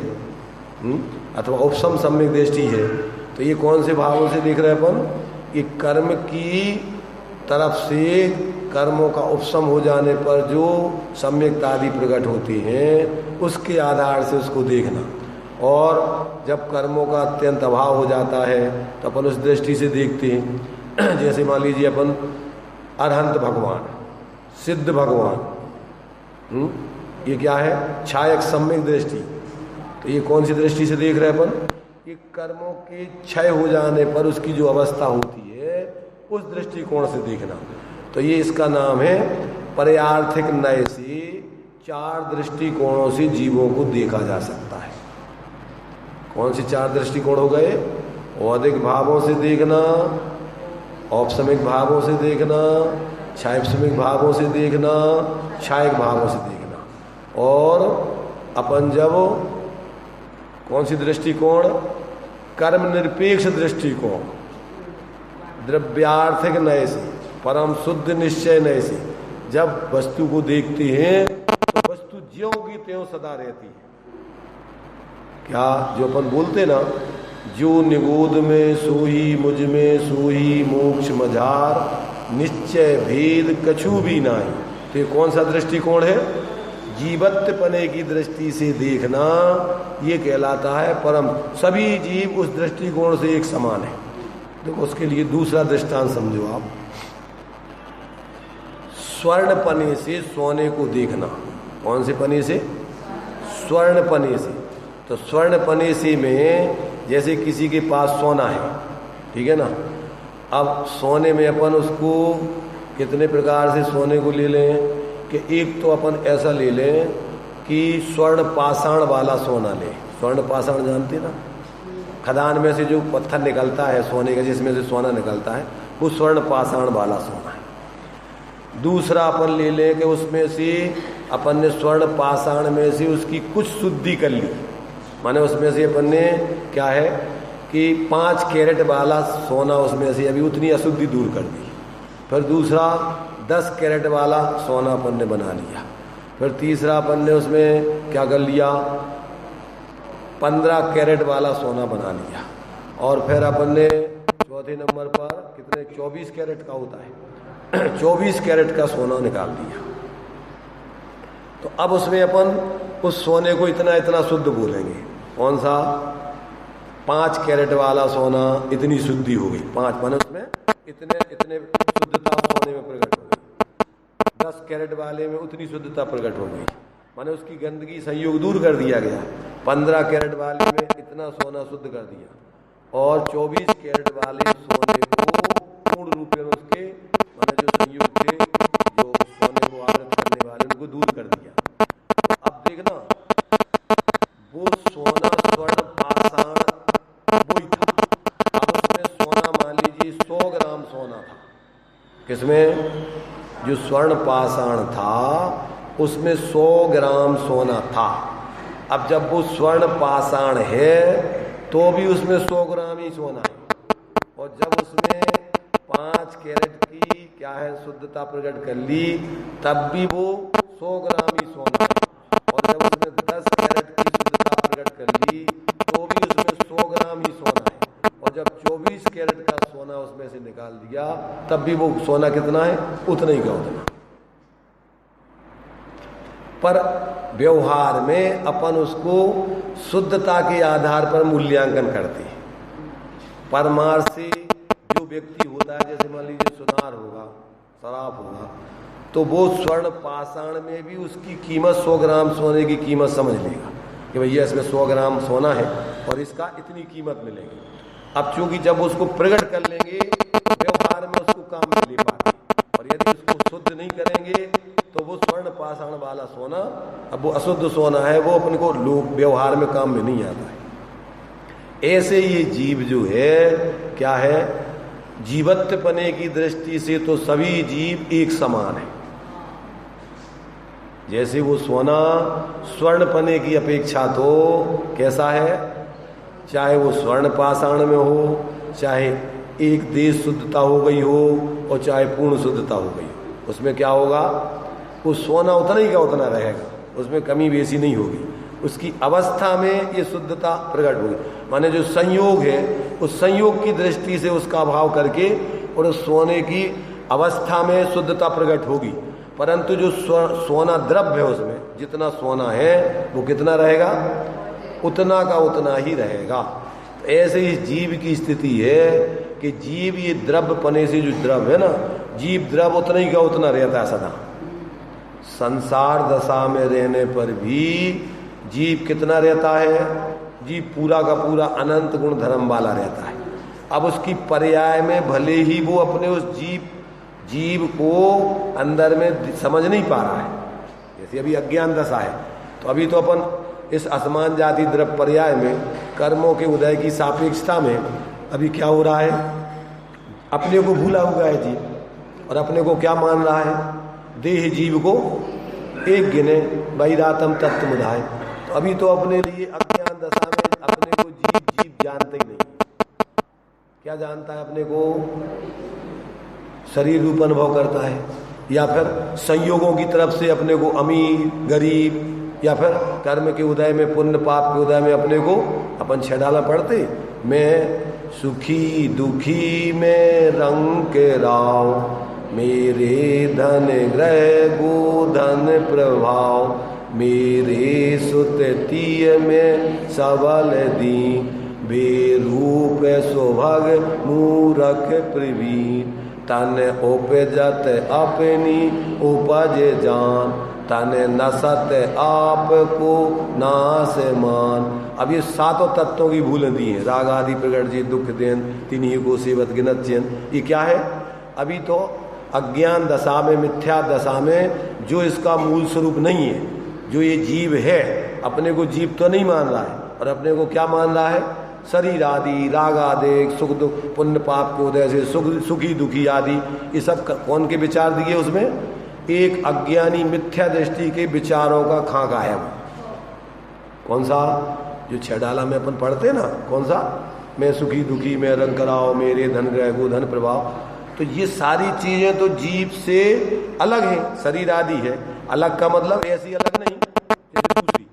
अथवा उपसम सम्यक दृष्टि है, तो ये कौन से भावों से देख रहे अपन? ये कर्म की तरफ से कर्मों का उपसम हो जाने पर जो सम्यकता आदि प्रकट होती हैं उसके आधार से उसको देखना। और जब कर्मों का अत्यंत अभाव हो जाता है तो अपन उस दृष्टि से देखते हैं। जैसे मान लीजिए अपन अरहंत भगवान, सिद्ध भगवान, ये क्या है? छायक सम्यक दृष्टि। तो ये कौन सी दृष्टि से देख रहे हैं अपन? ये कर्मों के क्षय हो जाने पर उसकी जो अवस्था होती है उस दृष्टिकोण से देखना। तो ये इसका नाम है पर्यार्थिक नय से चार दृष्टिकोणों से जीवों को देखा जा सकता है। कौन से चार दृष्टिकोण हो गए? औदिक भावों से देखना, औपसमिक भावों से देखना, छायपसमिक भावों से देखना, छायक भावों से देखना। और अपन जब कौन सी दृष्टिकोण? कर्म निरपेक्ष दृष्टिकोण, द्रव्यार्थिक नय से, परम शुद्ध निश्चय नय से जब वस्तु को देखते हैं तो वस्तु ज्यों की त्यों सदा रहती है। क्या जो अपन बोलते ना, जो निगोद में सोही मुझ में सोही मोक्ष मझार निश्चय भेद कछु भी नाही। तो ये कौन सा दृष्टिकोण है? जीवत्वपने की दृष्टि से देखना ये कहलाता है परम। सभी जीव उस दृष्टिकोण से एक समान है। देखो उसके लिए दूसरा दृष्टांत समझो आप। स्वर्ण पने से सोने को देखना। कौन से पने से? स्वर्ण पने से। तो स्वर्ण पने से में जैसे किसी के पास सोना है, ठीक है ना, अब सोने में अपन उसको कितने प्रकार से सोने को ले लें कि एक तो अपन ऐसा ले लें कि स्वर्ण पाषाण वाला सोना लें। स्वर्ण पाषाण जानते ना, खदान में से जो पत्थर निकलता है सोने का, जिसमें से सोना निकलता है, वो स्वर्ण पाषाण वाला सोना है। दूसरा अपन ले लें कि उसमें से अपन ने स्वर्ण पाषाण में से उसकी कुछ शुद्धि कर ली, माने उसमें से अपन ने क्या है कि 5 कैरेट वाला सोना उसमें से अभी उतनी अशुद्धि दूर कर दी। फिर दूसरा 10 कैरेट वाला सोना अपन ने बना लिया। फिर तीसरा अपन ने उसमें क्या कर लिया? 15 कैरेट वाला सोना बना लिया। और फिर अपन ने चौथे नंबर पर कितने? 24 कैरेट का होता है 24 कैरेट का सोना निकाल दिया। तो अब उसमें अपन उस सोने को इतना इतना शुद्ध बोलेंगे। कौन सा? 5 कैरेट वाला सोना इतनी शुद्धि हो गई, 5 माने उसमें इतने इतने शुद्धता सोने में प्रकट हो गई। 10 कैरेट वाले में उतनी शुद्धता प्रकट हो गई, माने उसकी गंदगी संयोग दूर कर दिया गया। 15 कैरेट वाले में इतना सोना शुद्ध कर दिया। और 24 कैरेट वाले सोने को पूर्ण रूप में उसके माने जो संयोग थे, जो सोने को आवृत करने वाले, उनको दूर कर दिया। तो अब देखना, वो सोना स्वर्ण पाषाण वही था। अब उसमें सोना मान लीजिए 100 ग्राम सोना था। किसमें? जो स्वर्ण पाषाण था उसमें 100 ग्राम सोना था। अब जब वो स्वर्ण पाषाण है तो भी उसमें 100 ग्राम ही सोना है, और जब उसमें 5 कैरेट की क्या है शुद्धता प्रकट कर ली तब भी वो 100 ग्राम ही सोना है, और जब उसमें 10 कैरेट की शुद्धता प्रकट कर ली तो भी उसमें 100 ग्राम ही सोना है, और जब 24 कैरेट का सोना उसमें से निकाल दिया तब भी वो सोना कितना है, उतना ही का उतना। पर व्यवहार में अपन उसको शुद्धता के आधार पर मूल्यांकन करते हैं। परमार्थी जो व्यक्ति होता है, जैसे मान लीजिए सुनार होगा, शराब होगा, तो वो स्वर्ण पाषाण में भी उसकी कीमत 100 ग्राम सोने की कीमत समझ लेगा कि भैया इसमें 100 ग्राम सोना है और इसका इतनी कीमत मिलेगी। अब चूंकि जब उसको प्रकट कर लेंगे व्यवहार में उसको काम में ले पाते, और यदि उसको शुद्ध नहीं करेंगे तो वो स्वर्ण पाषाण वाला सोना, अब वो अशुद्ध सोना है, वो अपन को लोग व्यवहार में काम में नहीं आता है। ऐसे ये जीव जो है क्या है, जीवत्वपने की दृष्टि से तो सभी जीव एक समान है। जैसे वो सोना स्वर्णपने की अपेक्षा तो कैसा है, चाहे वो स्वर्ण पाषाण में हो, चाहे एक देश शुद्धता हो गई हो और चाहे पूर्ण शुद्धता हो गई हो, उसमें क्या होगा, वो सोना उतना ही का उतना रहेगा, उसमें कमी बेसी नहीं होगी। उसकी अवस्था में ये शुद्धता प्रकट होगी, माने जो संयोग है उस संयोग की दृष्टि से उसका अभाव करके और उस सोने की अवस्था में शुद्धता प्रकट होगी, परंतु जो सोना द्रव्य है उसमें जितना सोना है वो कितना रहेगा, उतना का उतना ही रहेगा। तो ऐसे ही जीव की स्थिति है कि जीव ये द्रव्य पने से जो द्रव्य है ना, जीव द्रव्य उतना ही का उतना रहता है सदा। संसार दशा में रहने पर भी जीव कितना रहता है, जीव पूरा का पूरा अनंत गुण धर्म वाला रहता है। अब उसकी पर्याय में भले ही वो अपने उस जीव को अंदर में समझ नहीं पा रहा है, जैसे अभी अज्ञान दशा है, तो अभी तो अपन इस असमान जाति द्रव्य पर्याय में कर्मों के उदय की सापेक्षता में अभी क्या हो रहा है, अपने को भूला हुआ है जीव, और अपने को क्या मान रहा है, देह जीव को एक गिने वैरातम तत्व मुधाए। तो अभी तो अपने लिए अज्ञान दशा में अपने को जीव जानते ही नहीं। क्या जानता है, अपने को शरीर रूप अनुभव करता है, या फिर संयोगों की तरफ से अपने को अमीर गरीब, या फिर कर्म के उदय में पुण्य पाप के उदय में अपने को अपन छेड़ाला पड़ते, मैं सुखी दुखी में रंग के राव, मेरे धन ग्रह गो धन प्रभाव, मेरे सुततीय में सबल दी, बेरूप सुभग मूरख प्रवीण, तन उपजत अपनी उपज जान, तन नसत आप को नास मान। अब ये सातों तत्वों की भूल दी है, राग आदि प्रगट जी दुख देन तिन्हीं को सेवत गिनत चैन। ये क्या है, अभी तो अज्ञान दशा में मिथ्या दशा में जो इसका मूल स्वरूप नहीं है, जो ये जीव है अपने को जीव तो नहीं मान रहा है, और अपने को क्या मान रहा है, शरीर आदि राग आदि सुख दुख पुण्य पाप के उदय से सुखी दुखी आदि, ये सब कौन के विचार दिए, उसमें एक अज्ञानी मिथ्या दृष्टि के विचारों का खाका है। कौन सा, जो छेड़ाला में अपन पढ़ते ना, कौन सा, मैं सुखी दुखी में रंग कराओ, मेरे धन ग्रह गो धन प्रभाव। तो ये सारी चीजें तो जीव से अलग है, शरीर आदि है, अलग का मतलब ऐसी अलग नहीं जैसे दूसरी,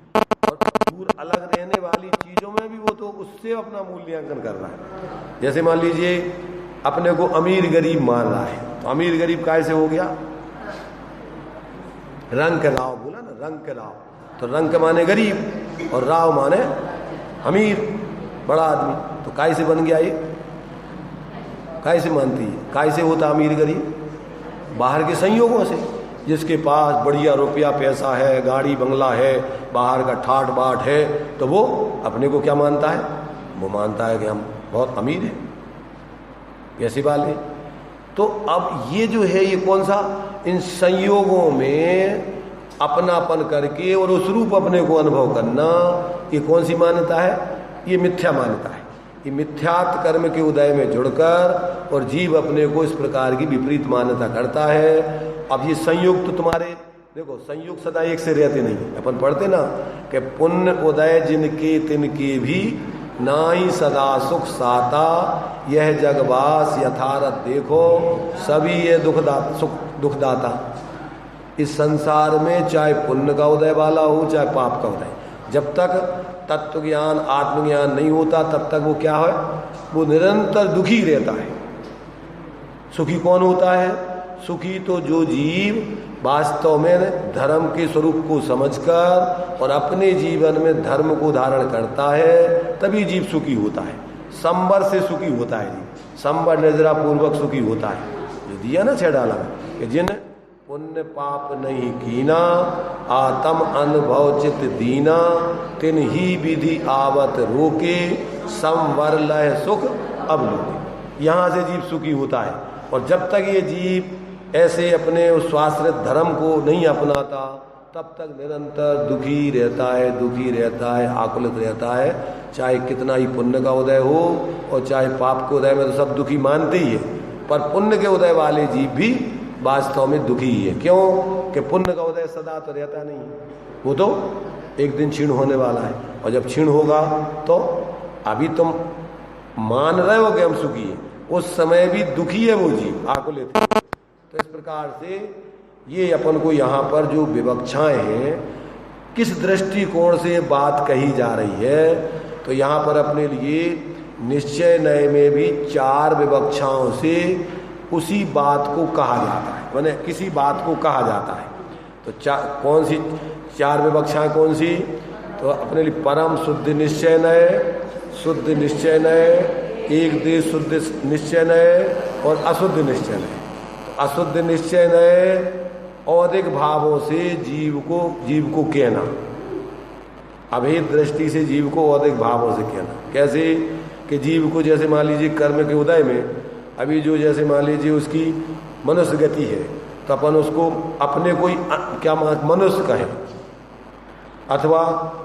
और दूर अलग रहने वाली चीजों में भी वो तो उससे अपना मूल्यांकन कर रहा है। जैसे मान लीजिए अपने को अमीर गरीब मान रहा है, तो अमीर गरीब कैसे हो गया, रंग के राव बोला ना, रंग के राव, तो रंग के माने गरीब और राव माने अमीर बड़ा आदमी, तो कैसे बन गया ये, कैसे मानती है, कैसे होता अमीर गरीब, बाहर के संयोगों से। जिसके पास बढ़िया रुपया पैसा है, गाड़ी बंगला है, बाहर का ठाट बाट है, तो वो अपने को क्या मानता है, वो मानता है कि हम बहुत अमीर हैं, ऐसी बात है। तो अब ये जो है ये कौन सा, इन संयोगों में अपनापन करके और उस रूप अपने को अनुभव करना, ये कौन सी मान्यता है, ये मिथ्या मान्यता है। ये मिथ्यात्व कर्म के उदय में जुड़कर और जीव अपने को इस प्रकार की विपरीत मान्यता करता है। अब ये संयोग तो तुम्हारे देखो संयुक्त सदा एक से रहते नहीं। अपन पढ़ते ना कि पुण्य उदय जिनके तिनके भी नाई सदा सुख साता, यह जगवास यथारथ देखो सभी ये दुखदाता। इस संसार में चाहे पुण्य का उदय वाला हो चाहे पाप का उदय, जब तक तत्व ज्ञान आत्मज्ञान नहीं होता तब तक वो क्या है, वो निरंतर दुखी रहता है। सुखी कौन होता है? सुखी तो जो जीव वास्तव में धर्म के स्वरूप को समझकर और अपने जीवन में धर्म को धारण करता है, तभी जीव सुखी होता है। संवर से सुखी होता है जीव, संवर निद्रा पूर्वक सुखी होता है। जो दिया ना छेडाला में कि जिन पुण्य पाप नहीं कीना, आत्म अनुभव चित दीना, तिन ही विधि आवत रोके, संवर लय सुख अवलोके। यहाँ से जीव सुखी होता है। और जब तक ये जीव ऐसे अपने उस स्वाश्रित धर्म को नहीं अपनाता तब तक निरंतर दुखी रहता है, आकुलित रहता है। चाहे कितना ही पुण्य का उदय हो और चाहे पाप के उदय में तो सब दुखी मानते ही है, पर पुण्य के उदय वाले जीव भी वास्तव में दुखी ही है। क्यों कि पुण्य का उदय सदा तो रहता नहीं, वो तो एक दिन क्षीण होने वाला है। और जब क्षीण होगा तो अभी तुम मान रहे हो कि हम सुखी हैं, उस समय भी दुखी है वो जीव, आकुलित है। तो इस प्रकार से ये अपन को यहाँ पर जो विवक्षाएं हैं, किस दृष्टिकोण से बात कही जा रही है, तो यहाँ पर अपने लिए निश्चय नय में भी 4 विवक्षाओं से उसी बात को कहा जाता है, माने किसी बात को कहा जाता है। तो कौन सी 4 विवक्षाएं कौन सी? तो अपने लिए परम शुद्ध निश्चय नय, शुद्ध निश्चय नय, एक देश शुद्ध निश्चय नय और अशुद्ध निश्चय नय। अशुद्ध निश्चय नय औदिक भावों से जीव को कहना, अभेद दृष्टि से जीव को औदिक भावों से कहना। कैसे कि जीव को जैसे मान लीजिए कर्म के उदय में अभी जो जैसे मान लीजिए उसकी मनुष्य गति है, तो अपन उसको अपने कोई क्या मनुष्य कहें, अथवा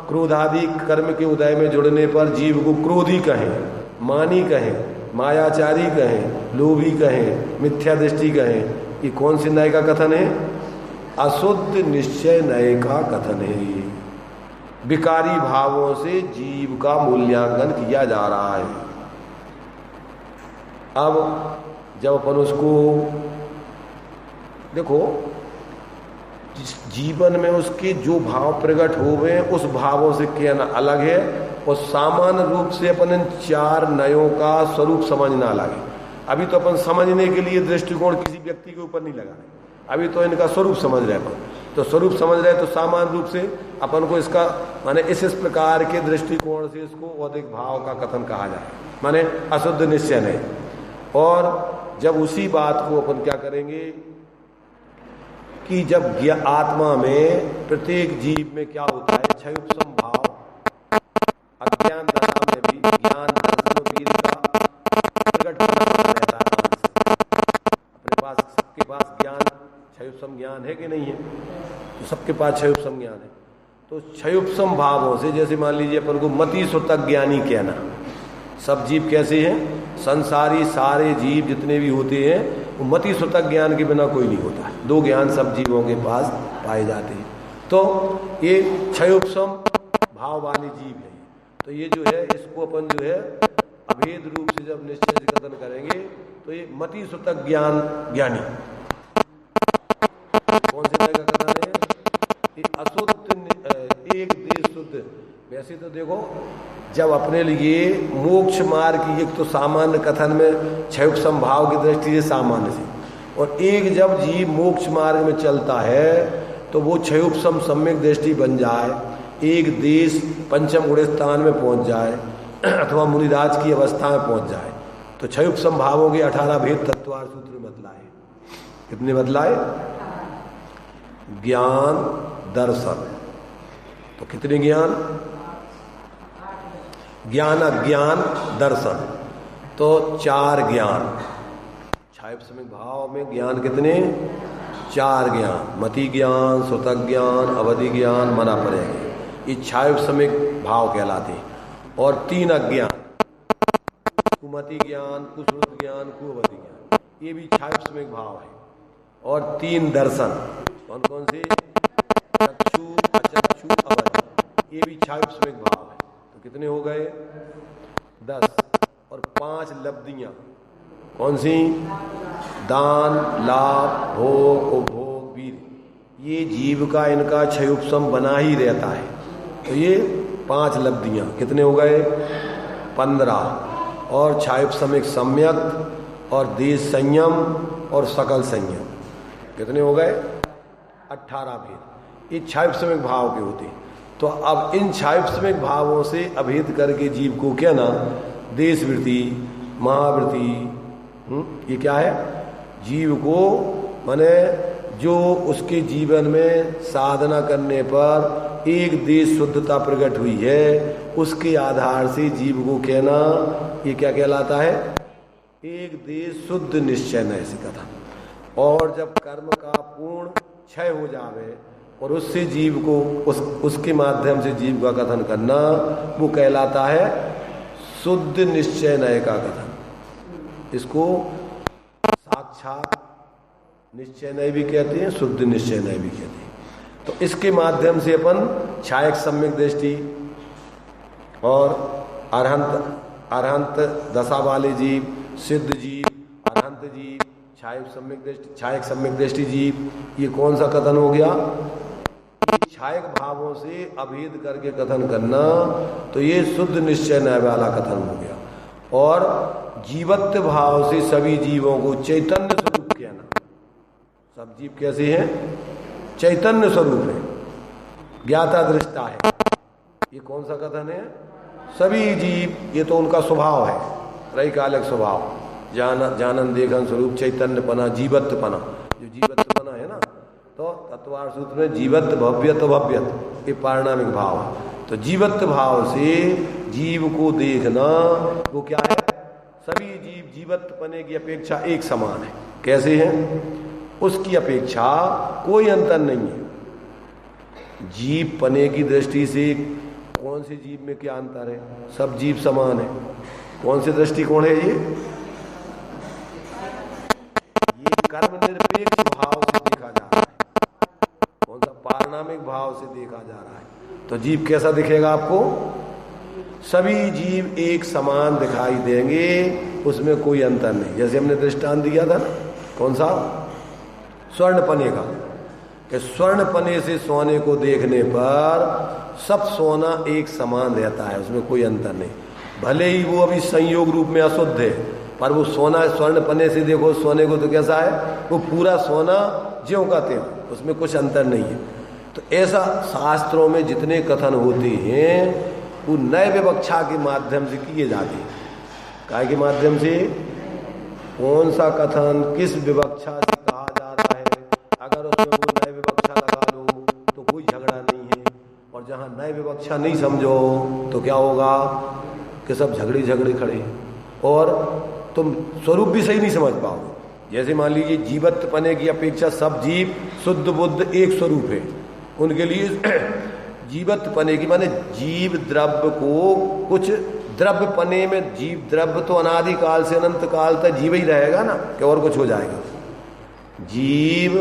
क्रोधादि कर्म के उदय में जुड़ने पर जीव को क्रोधी कहें, मानी कहें, मायाचारी कहें, लोभी कहें, मिथ्या दृष्टि कहें। ये कौन सी नय का कथन है? अशुद्ध निश्चय नय का कथन है। ये विकारी भावों से जीव का मूल्यांकन किया जा रहा है। अब जब अपन उसको देखो, जिस जीवन में उसके जो भाव प्रकट हो गए उस भावों से कहना अलग है, और सामान्य रूप से अपन इन 4 नयों का स्वरूप समझना अलग है। अभी तो अपन समझने के लिए दृष्टिकोण किसी व्यक्ति के ऊपर नहीं लगा रहे, अभी तो इनका स्वरूप समझ रहे अपन। तो स्वरूप समझ रहे तो सामान्य रूप से अपन को इसका माने इस प्रकार के दृष्टिकोण से इसको औदिक भाव का कथन कहा जाए, माने अशुद्ध निश्चय नहीं। और जब उसी बात को अपन क्या करेंगे कि जब आत्मा में प्रत्येक जीव में क्या होता है, क्षयोपम भाव, अज्ञान दशा में भी ज्ञान दर्शन वीर का प्रकट रहता है। अपने पास सबके पास ज्ञान क्षयोपम ज्ञान है कि नहीं है? तो सबके पास क्षयोपम ज्ञान है। तो क्षयोपम भावों से जैसे मान लीजिए अपन को मति सुतक ज्ञानी कहना। सब जीव कैसे हैं? संसारी सारे जीव जितने भी होते हैं वो मति सुतक ज्ञान के बिना कोई नहीं होता है। 2 ज्ञान सब जीवों के पास पाए जाते हैं। तो ये क्षयोपम भाव वाले जीव है। तो ये जो है इसको अपन जो है अभेद रूप से जब निश्चय कथन करेंगे तो ये मति सुतक ज्ञानी कौन से का कथन है? ये अशुद्ध एक देश शुद्ध। वैसे तो देखो जब अपने लिए मोक्ष मार्ग की एक तो सामान्य कथन में क्षयोपम भाव की दृष्टि से सामान्य से, और एक जब जीव मोक्ष मार्ग में चलता है तो वो क्षयोपम सम्यक दृष्टि बन जाए, एक देश पंचम गुण स्थान में पहुंच जाए अथवा मुनिराज की अवस्था में पहुंच जाए, तो क्षयोपम भावों के 18 भेद तत्वार सूत्र में बतलाए। कितने बतलाए? ज्ञान दर्शन। तो कितने ज्ञान? ज्ञान अज्ञान दर्शन, तो 4 ज्ञान। क्षयोपम भाव में ज्ञान कितने? 4 ज्ञान, मति ज्ञान, सुतक ज्ञान, अवधि ज्ञान, मनापरय ज्ञान। ये क्षयोपमिक भाव कहलाते हैं। और 3 अज्ञान, कुमति ज्ञान, कुश्रुत ज्ञान, कुअवधि ज्ञान, ये भी क्षयोपमिक भाव है। और 3 दर्शन, कौन कौन से? छायुपसमिक भाव है। तो कितने हो गए? 10। और 5 लब्धियां कौन सी? दान, लाभ, भोग, उपभोग, वीर। ये जीव का इनका क्षयोपशम बना ही रहता है। तो ये 5 लब्धियां कितने हो गए? 15। और क्षयोपशमिक सम्यक और देश संयम और सकल संयम कितने हो गए? 18 भेद। ये क्षयोपशमिक भाव के होते हैं। तो अब इन क्षयोपशमिक भावों से अभेद करके जीव को क्या ना, देशवृत्ति, महावृत्ति, ये क्या है? जीव को माने जो उसके जीवन में साधना करने पर एक देश शुद्धता प्रकट हुई है, उसके आधार से जीव को कहना, ये क्या कहलाता है? एक देश शुद्ध निश्चय न ऐसी कथन। और जब कर्म का पूर्ण क्षय हो जावे और उससे जीव को उसके माध्यम से जीव का कथन करना, वो कहलाता है शुद्ध निश्चय नय का कथन। इसको साक्षात निश्चय नय भी कहते हैं, शुद्ध निश्चय नय भी कहते हैं। तो इसके माध्यम से अपन छायक सम्यक दृष्टि और अरहंत दशा वाले जीव, सिद्ध जीव, अरहंत जीव, छायक सम्यक दृष्टि जीव, ये कौन सा कथन हो गया? छायक भावों से अभेद करके कथन करना, तो ये शुद्ध निश्चय नय वाला कथन हो गया। और जीवत्व भाव से सभी जीवों को चैतन्य स्वरूप कहना। सब जीव कैसे हैं? चैतन्य स्वरूप है, ज्ञाता दृष्टा है। ये कौन सा कथन है? सभी जीव, ये तो उनका स्वभाव है, त्रैकालिक स्वभाव, जानन देखन स्वरूप चैतन्यपना, जीवत्वपना। जो जीवत्वपना है ना, तो तत्वार्थ सूत्र में जीवत्व भव्यत भव्यत, ये पारिणामिक भाव है। तो जीवत्व भाव से जीव को देखना, वो क्या है? सभी जीव जीवत्वपने की अपेक्षा एक समान है। कैसे हैं? उसकी अपेक्षा कोई अंतर नहीं है। जीव पने की दृष्टि से कौन से जीव में क्या अंतर है? सब जीव समान है। कौन से दृष्टिकोण है ये? कर्म निरपेक्ष भाव से देखा जा रहा है। कौन सा? पारिणामिक भाव से देखा जा रहा है। तो जीव कैसा दिखेगा आपको? सभी जीव एक समान दिखाई देंगे, उसमें कोई अंतर नहीं। जैसे हमने दृष्टांत दिया था ना, कौन सा? स्वर्ण पने का, कि स्वर्ण पने से सोने को देखने पर सब सोना एक समान रहता है, उसमें कोई अंतर नहीं। भले ही वो अभी संयोग रूप में अशुद्ध है, पर वो सोना स्वर्ण पने से देखो सोने को तो कैसा है? वो पूरा सोना ज्यों का त्यों, उसमें कुछ अंतर नहीं है। तो ऐसा शास्त्रों में जितने कथन होते हैं वो नए विवक्षा के माध्यम से किए जाते हैं। काय के माध्यम से? कौन सा कथन किस विवक्षा से कहा जाता है, अगर उसमें वो नए विवक्षा लगा लो तो कोई झगड़ा नहीं है। और जहाँ नए विवक्षा नहीं समझो तो क्या होगा कि सब झगड़े खड़े, और तुम स्वरूप भी सही नहीं समझ पाओगे। जैसे मान लीजिए जीवत्वपने की अपेक्षा सब जीव शुद्ध बुद्ध एक स्वरूप है, उनके लिए जीवत्वपने की माने जीव द्रव्य को कुछ द्रव्य पने में, जीव द्रव्य तो अनादि काल से अनंत काल तक जीव ही रहेगा ना, कि और कुछ हो जाएगा? जीव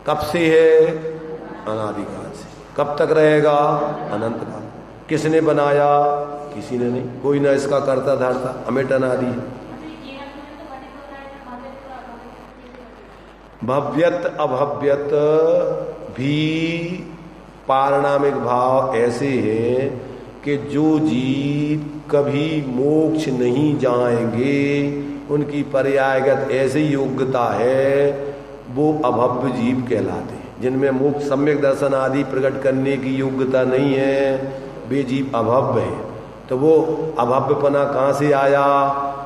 कब से है? अनादि काल से। कब तक रहेगा? अनंत काल। किसने बनाया? किसी ने नहीं, कोई ना इसका करता धरता, अमिट अनादि है। भव्यत अभव्यत भी पारिणामिक भाव ऐसे हैं कि जो जीव कभी मोक्ष नहीं जाएंगे, उनकी पर्यायगत ऐसी योग्यता है, वो अभव्य जीव कहलाते हैं। जिनमें मोक्ष सम्यक दर्शन आदि प्रकट करने की योग्यता नहीं है, वे जीव अभव्य है। तो वो अभव्यपना कहाँ से आया?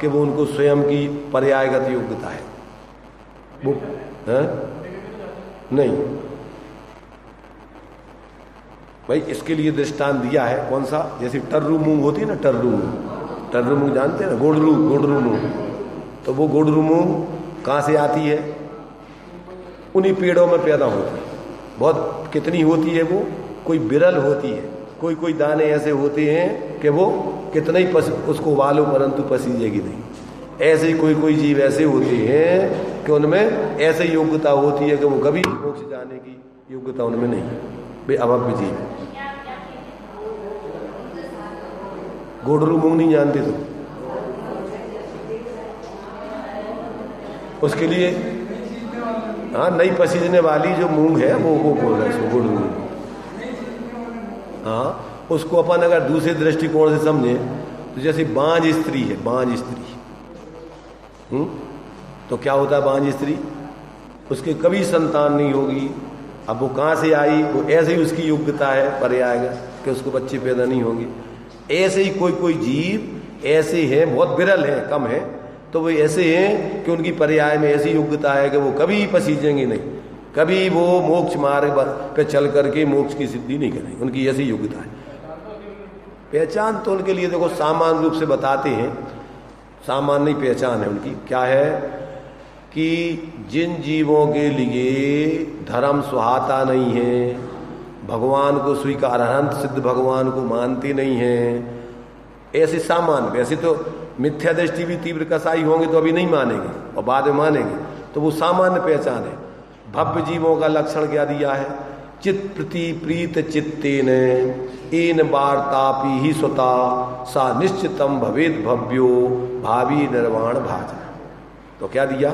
कि वो उनको स्वयं की पर्यायगत योग्यता है, वो है? नहीं भाई, इसके लिए दृष्टांत दिया है। कौन सा? जैसे टर्रू मूंग होती है ना, टर्रू मूंग जानते हैं ना, गोडरू मूंग। तो वो गोडरू मूंग कहाँ से आती है? उन्हीं पेड़ों में पैदा होती है। बहुत कितनी होती है वो? कोई बिरल होती है, कोई दाने ऐसे होते हैं कि वो कितना ही उसको उबालो परंतु पसीजेगी नहीं। ऐसे ही कोई जीव ऐसे होते हैं कि उनमें ऐसे योग्यता होती है कि वो कभी मोक्ष जाने की योग्यता उनमें नहीं है, वे अभव्य जीव। गोडरू मूंग नहीं जानते तुम? उसके लिए हाँ, नहीं पसीजने वाली जो मूंग है वो बोल रहे हैं गोडरू मूंग। हाँ, उसको अपन अगर दूसरे दृष्टिकोण से समझे तो जैसे बांझ स्त्री है, बांझ स्त्री, तो क्या होता है बांझ स्त्री? उसके कभी संतान नहीं होगी। अब वो कहाँ से आई? वो ऐसे ही उसकी योग्यता है, पर आएगा कि उसको बच्चे पैदा नहीं होंगे। ऐसे ही कोई कोई जीव ऐसे हैं, बहुत विरल है, कम है, तो वो ऐसे हैं कि उनकी पर्याय में ऐसी योग्यता है कि वो कभी पसीजेंगे नहीं, कभी वो मोक्ष मार्ग पे चल करके मोक्ष की सिद्धि नहीं करेंगे, उनकी ऐसी योग्यता है। पहचान तो उनके लिए देखो सामान्य रूप से बताते हैं, सामान्य पहचान है उनकी। क्या है कि जिन जीवों के लिए धर्म सुहाता नहीं है, भगवान को स्वीकार, अनंत सिद्ध भगवान को मानते नहीं हैं, ऐसे सामान्य, वैसे तो मिथ्या दृष्टि भी तीव्र कसाई होंगे तो अभी नहीं मानेंगे और बाद में मानेंगे, तो वो सामान्य पहचान है। भव्य जीवों का लक्षण क्या दिया है? चित प्रति प्रीत चित्तेन एन वार्तापि ही स्वता सा निश्चितम भवेद भव्यो भावी निर्वाण भाजना। तो क्या दिया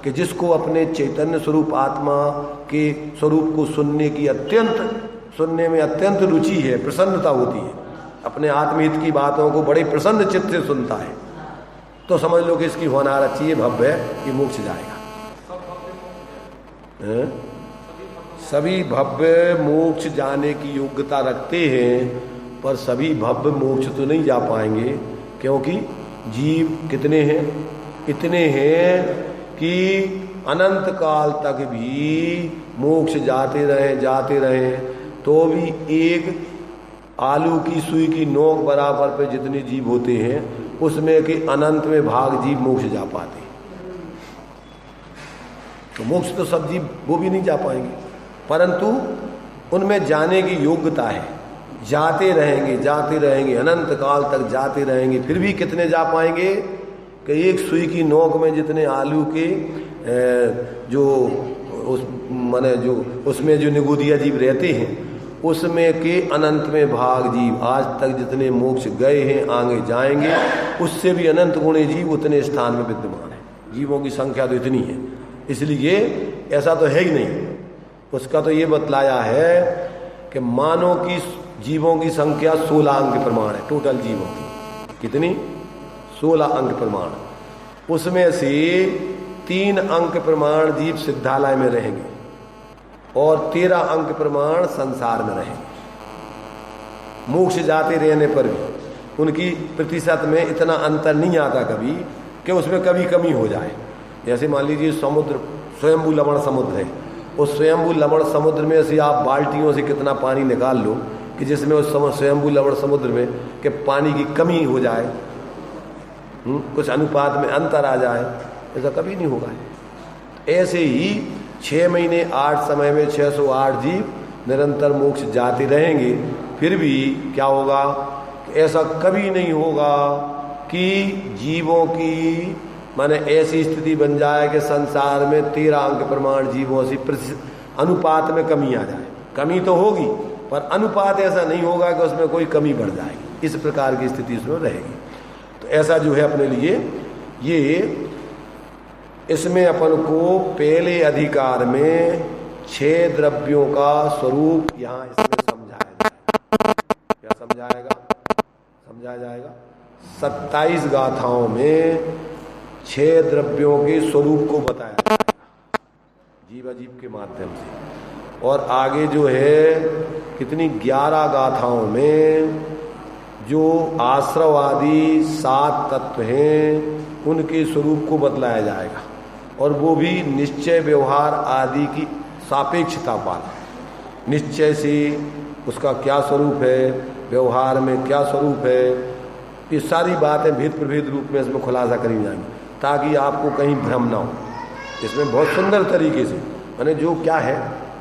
कि जिसको अपने चैतन्य स्वरूप आत्मा के स्वरूप को सुनने में अत्यंत रुचि है, प्रसन्नता होती है, अपने आत्महित की बातों को बड़े प्रसन्न चित्त से सुनता है, तो समझ लो कि इसकी होनार अच्छी है, भव्य है, ये मोक्ष जाएगा। सभी भव्य मोक्ष जाने की योग्यता रखते हैं, पर सभी भव्य मोक्ष तो नहीं जा पाएंगे, क्योंकि जीव कितने हैं? इतने हैं कि अनंत काल तक भी मोक्ष जाते रहे तो भी एक आलू की सुई की नोक बराबर पे जितने जीव होते हैं उसमें कि अनंत में भाग जीव मोक्ष जा पाते हैं। तो मोक्ष तो सब जीव वो भी नहीं जा पाएंगे, परंतु उनमें जाने की योग्यता है। जाते रहेंगे अनंत काल तक जाते रहेंगे, फिर भी कितने जा पाएंगे कि एक सुई की नोक में जितने आलू के उसमें जो निगोदिया जीव रहते हैं उसमें के अनंत में भाग जीव आज तक जितने मोक्ष गए हैं, आगे जाएंगे, उससे भी अनंत गुणे जीव उतने स्थान में विद्यमान है। जीवों की संख्या तो इतनी है, इसलिए ऐसा तो है ही नहीं। उसका तो ये बतलाया है कि मानव की जीवों की संख्या 16 अंक प्रमाण है, टोटल जीवों की कितनी? 16 अंक प्रमाण। उसमें से 3 अंक प्रमाण जीव सिद्धालय में रहेंगे और 13 अंक प्रमाण संसार में रहेंगे। मोक्ष जाते रहने पर भी उनकी प्रतिशत में इतना अंतर नहीं आता कभी कि उसमें कभी कमी हो जाए। जैसे मान लीजिए समुद्र स्वयंभू लवण समुद्र है, उस स्वयंभू लवण समुद्र में से आप बाल्टियों से कितना पानी निकाल लो कि जिसमें उस स्वयंभू लवण समुद्र में कि पानी की कमी हो जाए, कुछ अनुपात में अंतर आ जाए, ऐसा कभी नहीं होगा। ऐसे ही 6 महीने 8 समय में 608 जीव निरंतर मोक्ष जाते रहेंगे, फिर भी क्या होगा? ऐसा कभी नहीं होगा कि जीवों की माने ऐसी स्थिति बन जाए कि संसार में 13 अंक प्रमाण जीवों से अनुपात में कमी आ जाए। कमी तो होगी पर अनुपात ऐसा नहीं होगा कि उसमें कोई कमी बढ़ जाएगी, इस प्रकार की स्थिति उसमें रहेगी। तो ऐसा जो है अपने लिए ये इसमें अपन को पहले अधिकार में 6 द्रव्यों का स्वरूप यहाँ इसमें समझाया जाएगा। क्या समझाया जाएगा? 27 गाथाओं में 6 द्रव्यों के स्वरूप को बताया जाएगा जीव अजीव के माध्यम से। और आगे जो है कितनी 11 गाथाओं में जो आश्रवादी 7 तत्व हैं उनके स्वरूप को बतलाया जाएगा, और वो भी निश्चय व्यवहार आदि की सापेक्षता वाला। निश्चय से उसका क्या स्वरूप है, व्यवहार में क्या स्वरूप है, ये सारी बातें भेद प्रभेद रूप में इसमें खुलासा करी जाएंगी ताकि आपको कहीं भ्रम ना हो। इसमें बहुत सुंदर तरीके से माने जो क्या है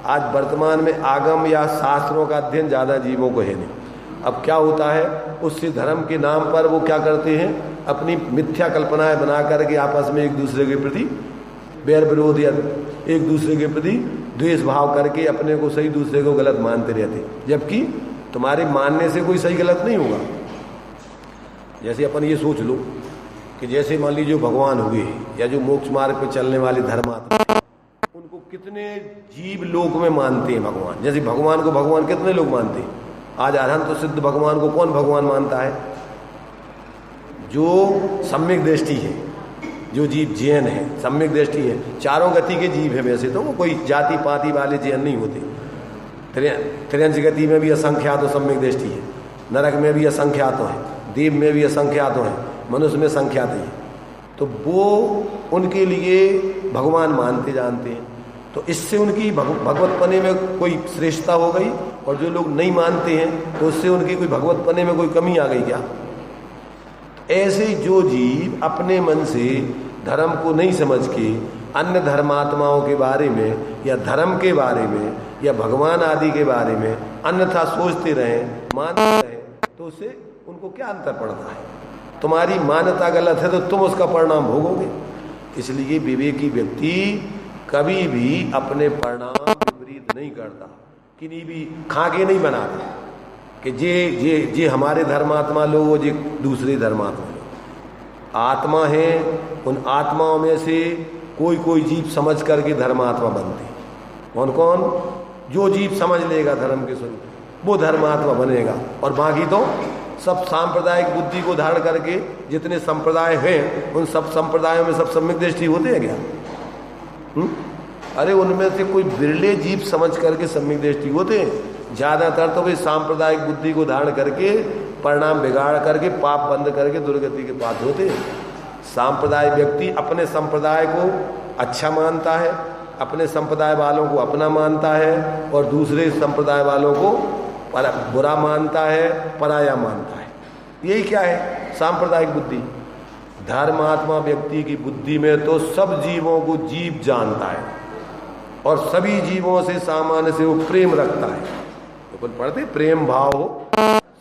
आज वर्तमान में आगम या शास्त्रों का अध्ययन ज़्यादा जीवों को है नहीं। अब क्या होता है, उससे धर्म के नाम पर वो क्या करते हैं, अपनी मिथ्या कल्पनाएं बना करके आपस में एक दूसरे के प्रति बैर विरोध या एक दूसरे के प्रति द्वेष भाव करके अपने को सही दूसरे को गलत मानते रहते, जबकि तुम्हारे मानने से कोई सही गलत नहीं होगा। जैसे अपन ये सोच लो कि जैसे मान लीजिए जो भगवान हुए या जो मोक्ष मार्ग पे चलने वाले धर्मात्मा, उनको कितने जीव लोक में मानते हैं भगवान। जैसे भगवान को भगवान कितने लोग मानते हैं। आज अरहंत तो सिद्ध भगवान को कौन भगवान मानता है? जो सम्यक दृष्टि है, जो जीव जैन है, सम्यक दृष्टि है, चारों गति के जीव है। वैसे तो वो कोई जाति पाति वाले जैन नहीं होते। त्रियंश गति में भी असंख्यात सम्यक दृष्टि है, नरक में भी असंख्यात है, देव में भी असंख्यात है, मनुष्य में संख्यात है। तो वो उनके लिए भगवान मानते जानते हैं। तो इससे उनकी भगवत पने में कोई श्रेष्ठता हो गई, और जो लोग नहीं मानते हैं तो उससे उनकी कोई भगवत पने में कोई कमी आ गई क्या? ऐसे जो जीव अपने मन से धर्म को नहीं समझ के अन्य धर्मात्माओं के बारे में या धर्म के बारे में या भगवान आदि के बारे में अन्यथा सोचते रहें, मानते रहें, तो उससे उनको क्या अंतर पड़ता है? तुम्हारी मान्यता गलत है तो तुम उसका परिणाम भोगोगे। इसलिए विवेकी व्यक्ति कभी भी अपने परिणाम विपरीत नहीं करता, किन्हीं भी खाके नहीं बनाता कि जे हमारे धर्मात्मा लोग, वो जे दूसरे धर्मात्मा लोग। आत्मा है, उन आत्माओं में से कोई कोई जीव समझ करके धर्मात्मा बनते। कौन कौन? जो जीव समझ लेगा धर्म के स्वरूप वो धर्मात्मा बनेगा, और बाकी तो सब सांप्रदायिक बुद्धि को धारण करके जितने संप्रदाय हैं उन सब संप्रदायों में सब सम्यक दृष्टि होते हैं क्या? अरे उनमें से कोई बिरले जीव समझ करके सम्यक दृष्टि होते हैं। ज्यादातर तो वे सांप्रदायिक बुद्धि को धारण करके परिणाम बिगाड़ करके पाप बंद करके दुर्गति के पात्र होते हैं। सांप्रदायिक व्यक्ति अपने संप्रदाय को अच्छा मानता है, अपने संप्रदाय वालों को अपना मानता है, और दूसरे संप्रदाय वालों को बुरा मानता है, पराया मानता है। यही क्या है? सांप्रदायिक बुद्धि। धर्मात्मा व्यक्ति की बुद्धि में तो सब जीवों को जीव जानता है, और सभी जीवों से सामान्य से वो प्रेम रखता है। तो पढ़ते प्रेम भाव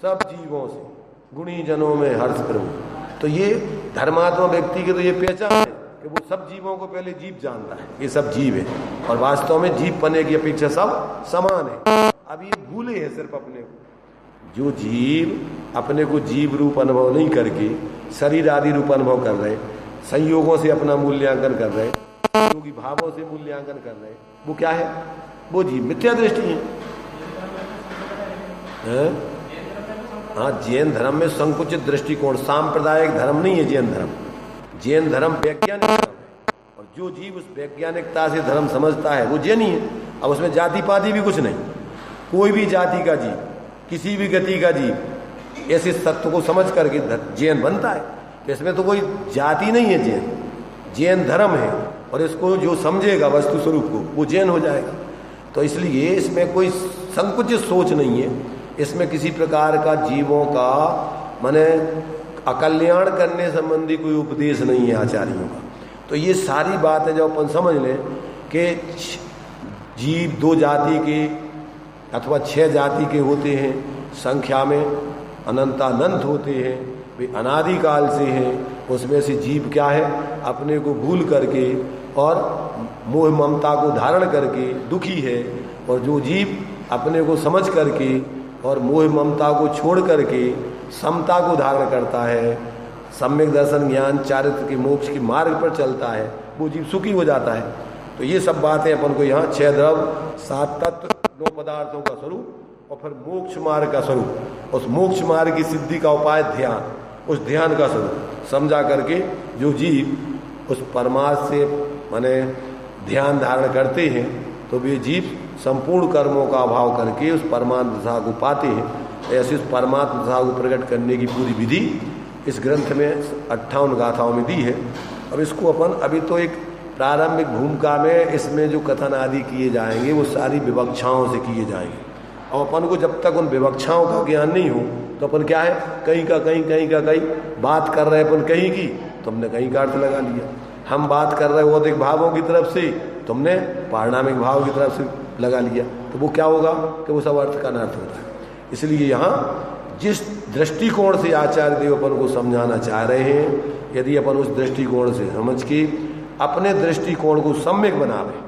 सब जीवों से, गुणी जनों में हर्ष प्रभु। तो ये धर्मात्मा व्यक्ति की तो ये पहचान है कि वो सब जीवों को पहले जीव जानता है, ये सब जीव है, और वास्तव में जीव पने की अपेक्षा सब समान है। अब ये भूले हैं सिर्फ अपने को। जो जीव अपने को जीव रूप अनुभव नहीं करके शरीर आदि रूप अनुभव कर रहे, संयोगों से अपना मूल्यांकन कर रहे, योगी भावों से मूल्यांकन कर रहे, वो क्या है? वो जीव मिथ्या दृष्टि है। हाँ, जैन धर्म में संकुचित दृष्टिकोण, सांप्रदायिक धर्म नहीं है जैन धर्म। जैन धर्म वैज्ञानिक धर्म है, और जो जीव उस वैज्ञानिकता से धर्म समझता है वो जैन ही है। अब उसमें जाति पाति भी कुछ नहीं। कोई भी जाति का जीव, किसी भी गति का जीव ऐसे सत्य को समझ करके जैन बनता है। तो इसमें तो कोई जाति नहीं है, जैन धर्म है, और इसको जो समझेगा वस्तु स्वरूप को वो जैन हो जाएगा। तो इसलिए इसमें कोई संकुचित सोच नहीं है, इसमें किसी प्रकार का जीवों का माने अकल्याण करने संबंधी कोई उपदेश नहीं है आचार्यों का। तो ये सारी बातें जब अपन समझ लें कि जीव 2 जाति के अथवा 6 जाति के होते हैं, संख्या में अनंतानंत होते हैं, वे अनादिकाल से हैं। उसमें से जीव क्या है? अपने को भूल करके और मोह ममता को धारण करके दुखी है, और जो जीव अपने को समझ करके और मोह ममता को छोड़ करके समता को धारण करता है, सम्यक दर्शन ज्ञान चारित्र के मोक्ष के मार्ग पर चलता है, वो जीव सुखी हो जाता है। तो ये सब बातें अपन को यहाँ 6 द्रव 7 तत्व 9 पदार्थों का स्वरूप और फिर मोक्ष मार्ग का स्वरूप, उस मोक्ष मार्ग की सिद्धि का उपाय ध्यान, उस ध्यान का स्वरूप समझा करके जो जीव उस परमार्थ से माने ध्यान धारण करते हैं तो वे जीव संपूर्ण कर्मों का अभाव करके उस परमात्म दशा को पाते हैं। ऐसे उस परमात्म दशा को प्रकट करने की पूरी विधि इस ग्रंथ में 58 गाथाओं में दी है। अब इसको अपन अभी तो एक प्रारंभिक भूमिका में इसमें जो कथन आदि किए जाएंगे वो सारी विवक्षाओं से किए जाएंगे, और अपन को जब तक उन विवक्षाओं का ज्ञान नहीं हो तो अपन क्या है कहीं का कहीं बात कर रहे हैं अपन कहीं की, तुमने कहीं का अर्थ लगा लिया। हम बात कर रहे भौतिक भावों की तरफ से, तुमने पारिणामिक भाव की तरफ से लगा लिया, तो वो क्या होगा कि वो सब अर्थ का अनर्थ होता है। इसलिए यहाँ जिस दृष्टिकोण से आचार्य देव अपन को समझाना चाह रहे हैं, यदि अपन उस दृष्टिकोण से समझ के अपने दृष्टिकोण को सम्यक बनावे,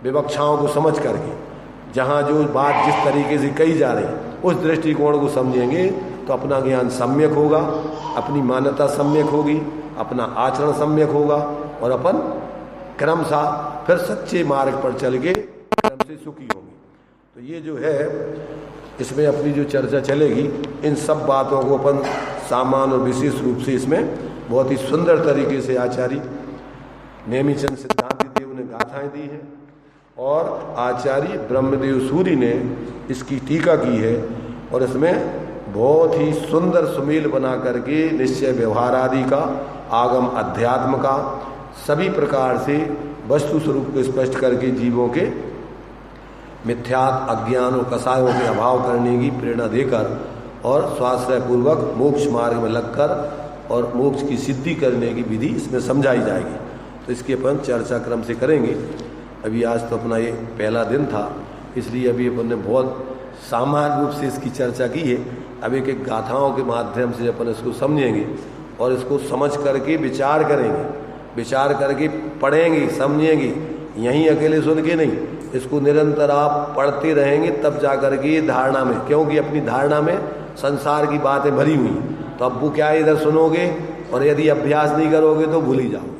विवक्षाओं को समझ करके, जहाँ जो बात जिस तरीके से कही जा रही है उस दृष्टिकोण को समझेंगे तो अपना ज्ञान सम्यक होगा, अपनी मान्यता सम्यक होगी, अपना आचरण सम्यक होगा और अपन क्रमशः फिर सच्चे मार्ग पर चल के क्रम से सुखी होंगे। तो ये जो है इसमें अपनी जो चर्चा चलेगी, इन सब बातों को अपन सामान्य और विशेष रूप से इसमें बहुत ही सुंदर तरीके से आचार्य नेमिचंद सिद्धांत देव ने गाथाएं दी हैं और आचार्य ब्रह्मदेव सूरि ने इसकी टीका की है और इसमें बहुत ही सुंदर सुमेल बना करके निश्चय व्यवहार आदि का, आगम अध्यात्म का, सभी प्रकार से वस्तु स्वरूप को स्पष्ट करके जीवों के मिथ्यात्व अज्ञान और कसायों के अभाव करने की प्रेरणा देकर और स्वाश्रय पूर्वक मोक्ष मार्ग में लगकर और मोक्ष की सिद्धि करने की विधि इसमें समझाई जाएगी। तो इसकी अपन चर्चा क्रम से करेंगे। अभी आज तो अपना ये पहला दिन था, इसलिए अभी अपन ने बहुत सामान्य रूप से इसकी चर्चा की है। अब एक एक गाथाओं के माध्यम से अपन इसको समझेंगे और इसको समझ करके विचार करेंगे, विचार करके पढ़ेंगे, समझेंगे। यहीं अकेले सुन के नहीं, इसको निरंतर आप पढ़ते रहेंगे तब जा करके धारणा में, क्योंकि अपनी धारणा में संसार की बातें भरी हुई, तो अब वो क्या इधर सुनोगे और यदि अभ्यास नहीं करोगे तो भूल ही जाओगे।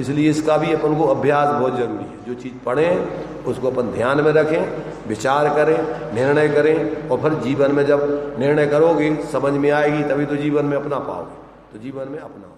इसलिए इसका भी अपन को अभ्यास बहुत जरूरी है। जो चीज़ पढ़ें उसको अपन ध्यान में रखें, विचार करें, निर्णय करें और फिर जीवन में जब निर्णय करोगे समझ में आएगी तभी तो जीवन में अपना पाओगे। तो जीवन में अपना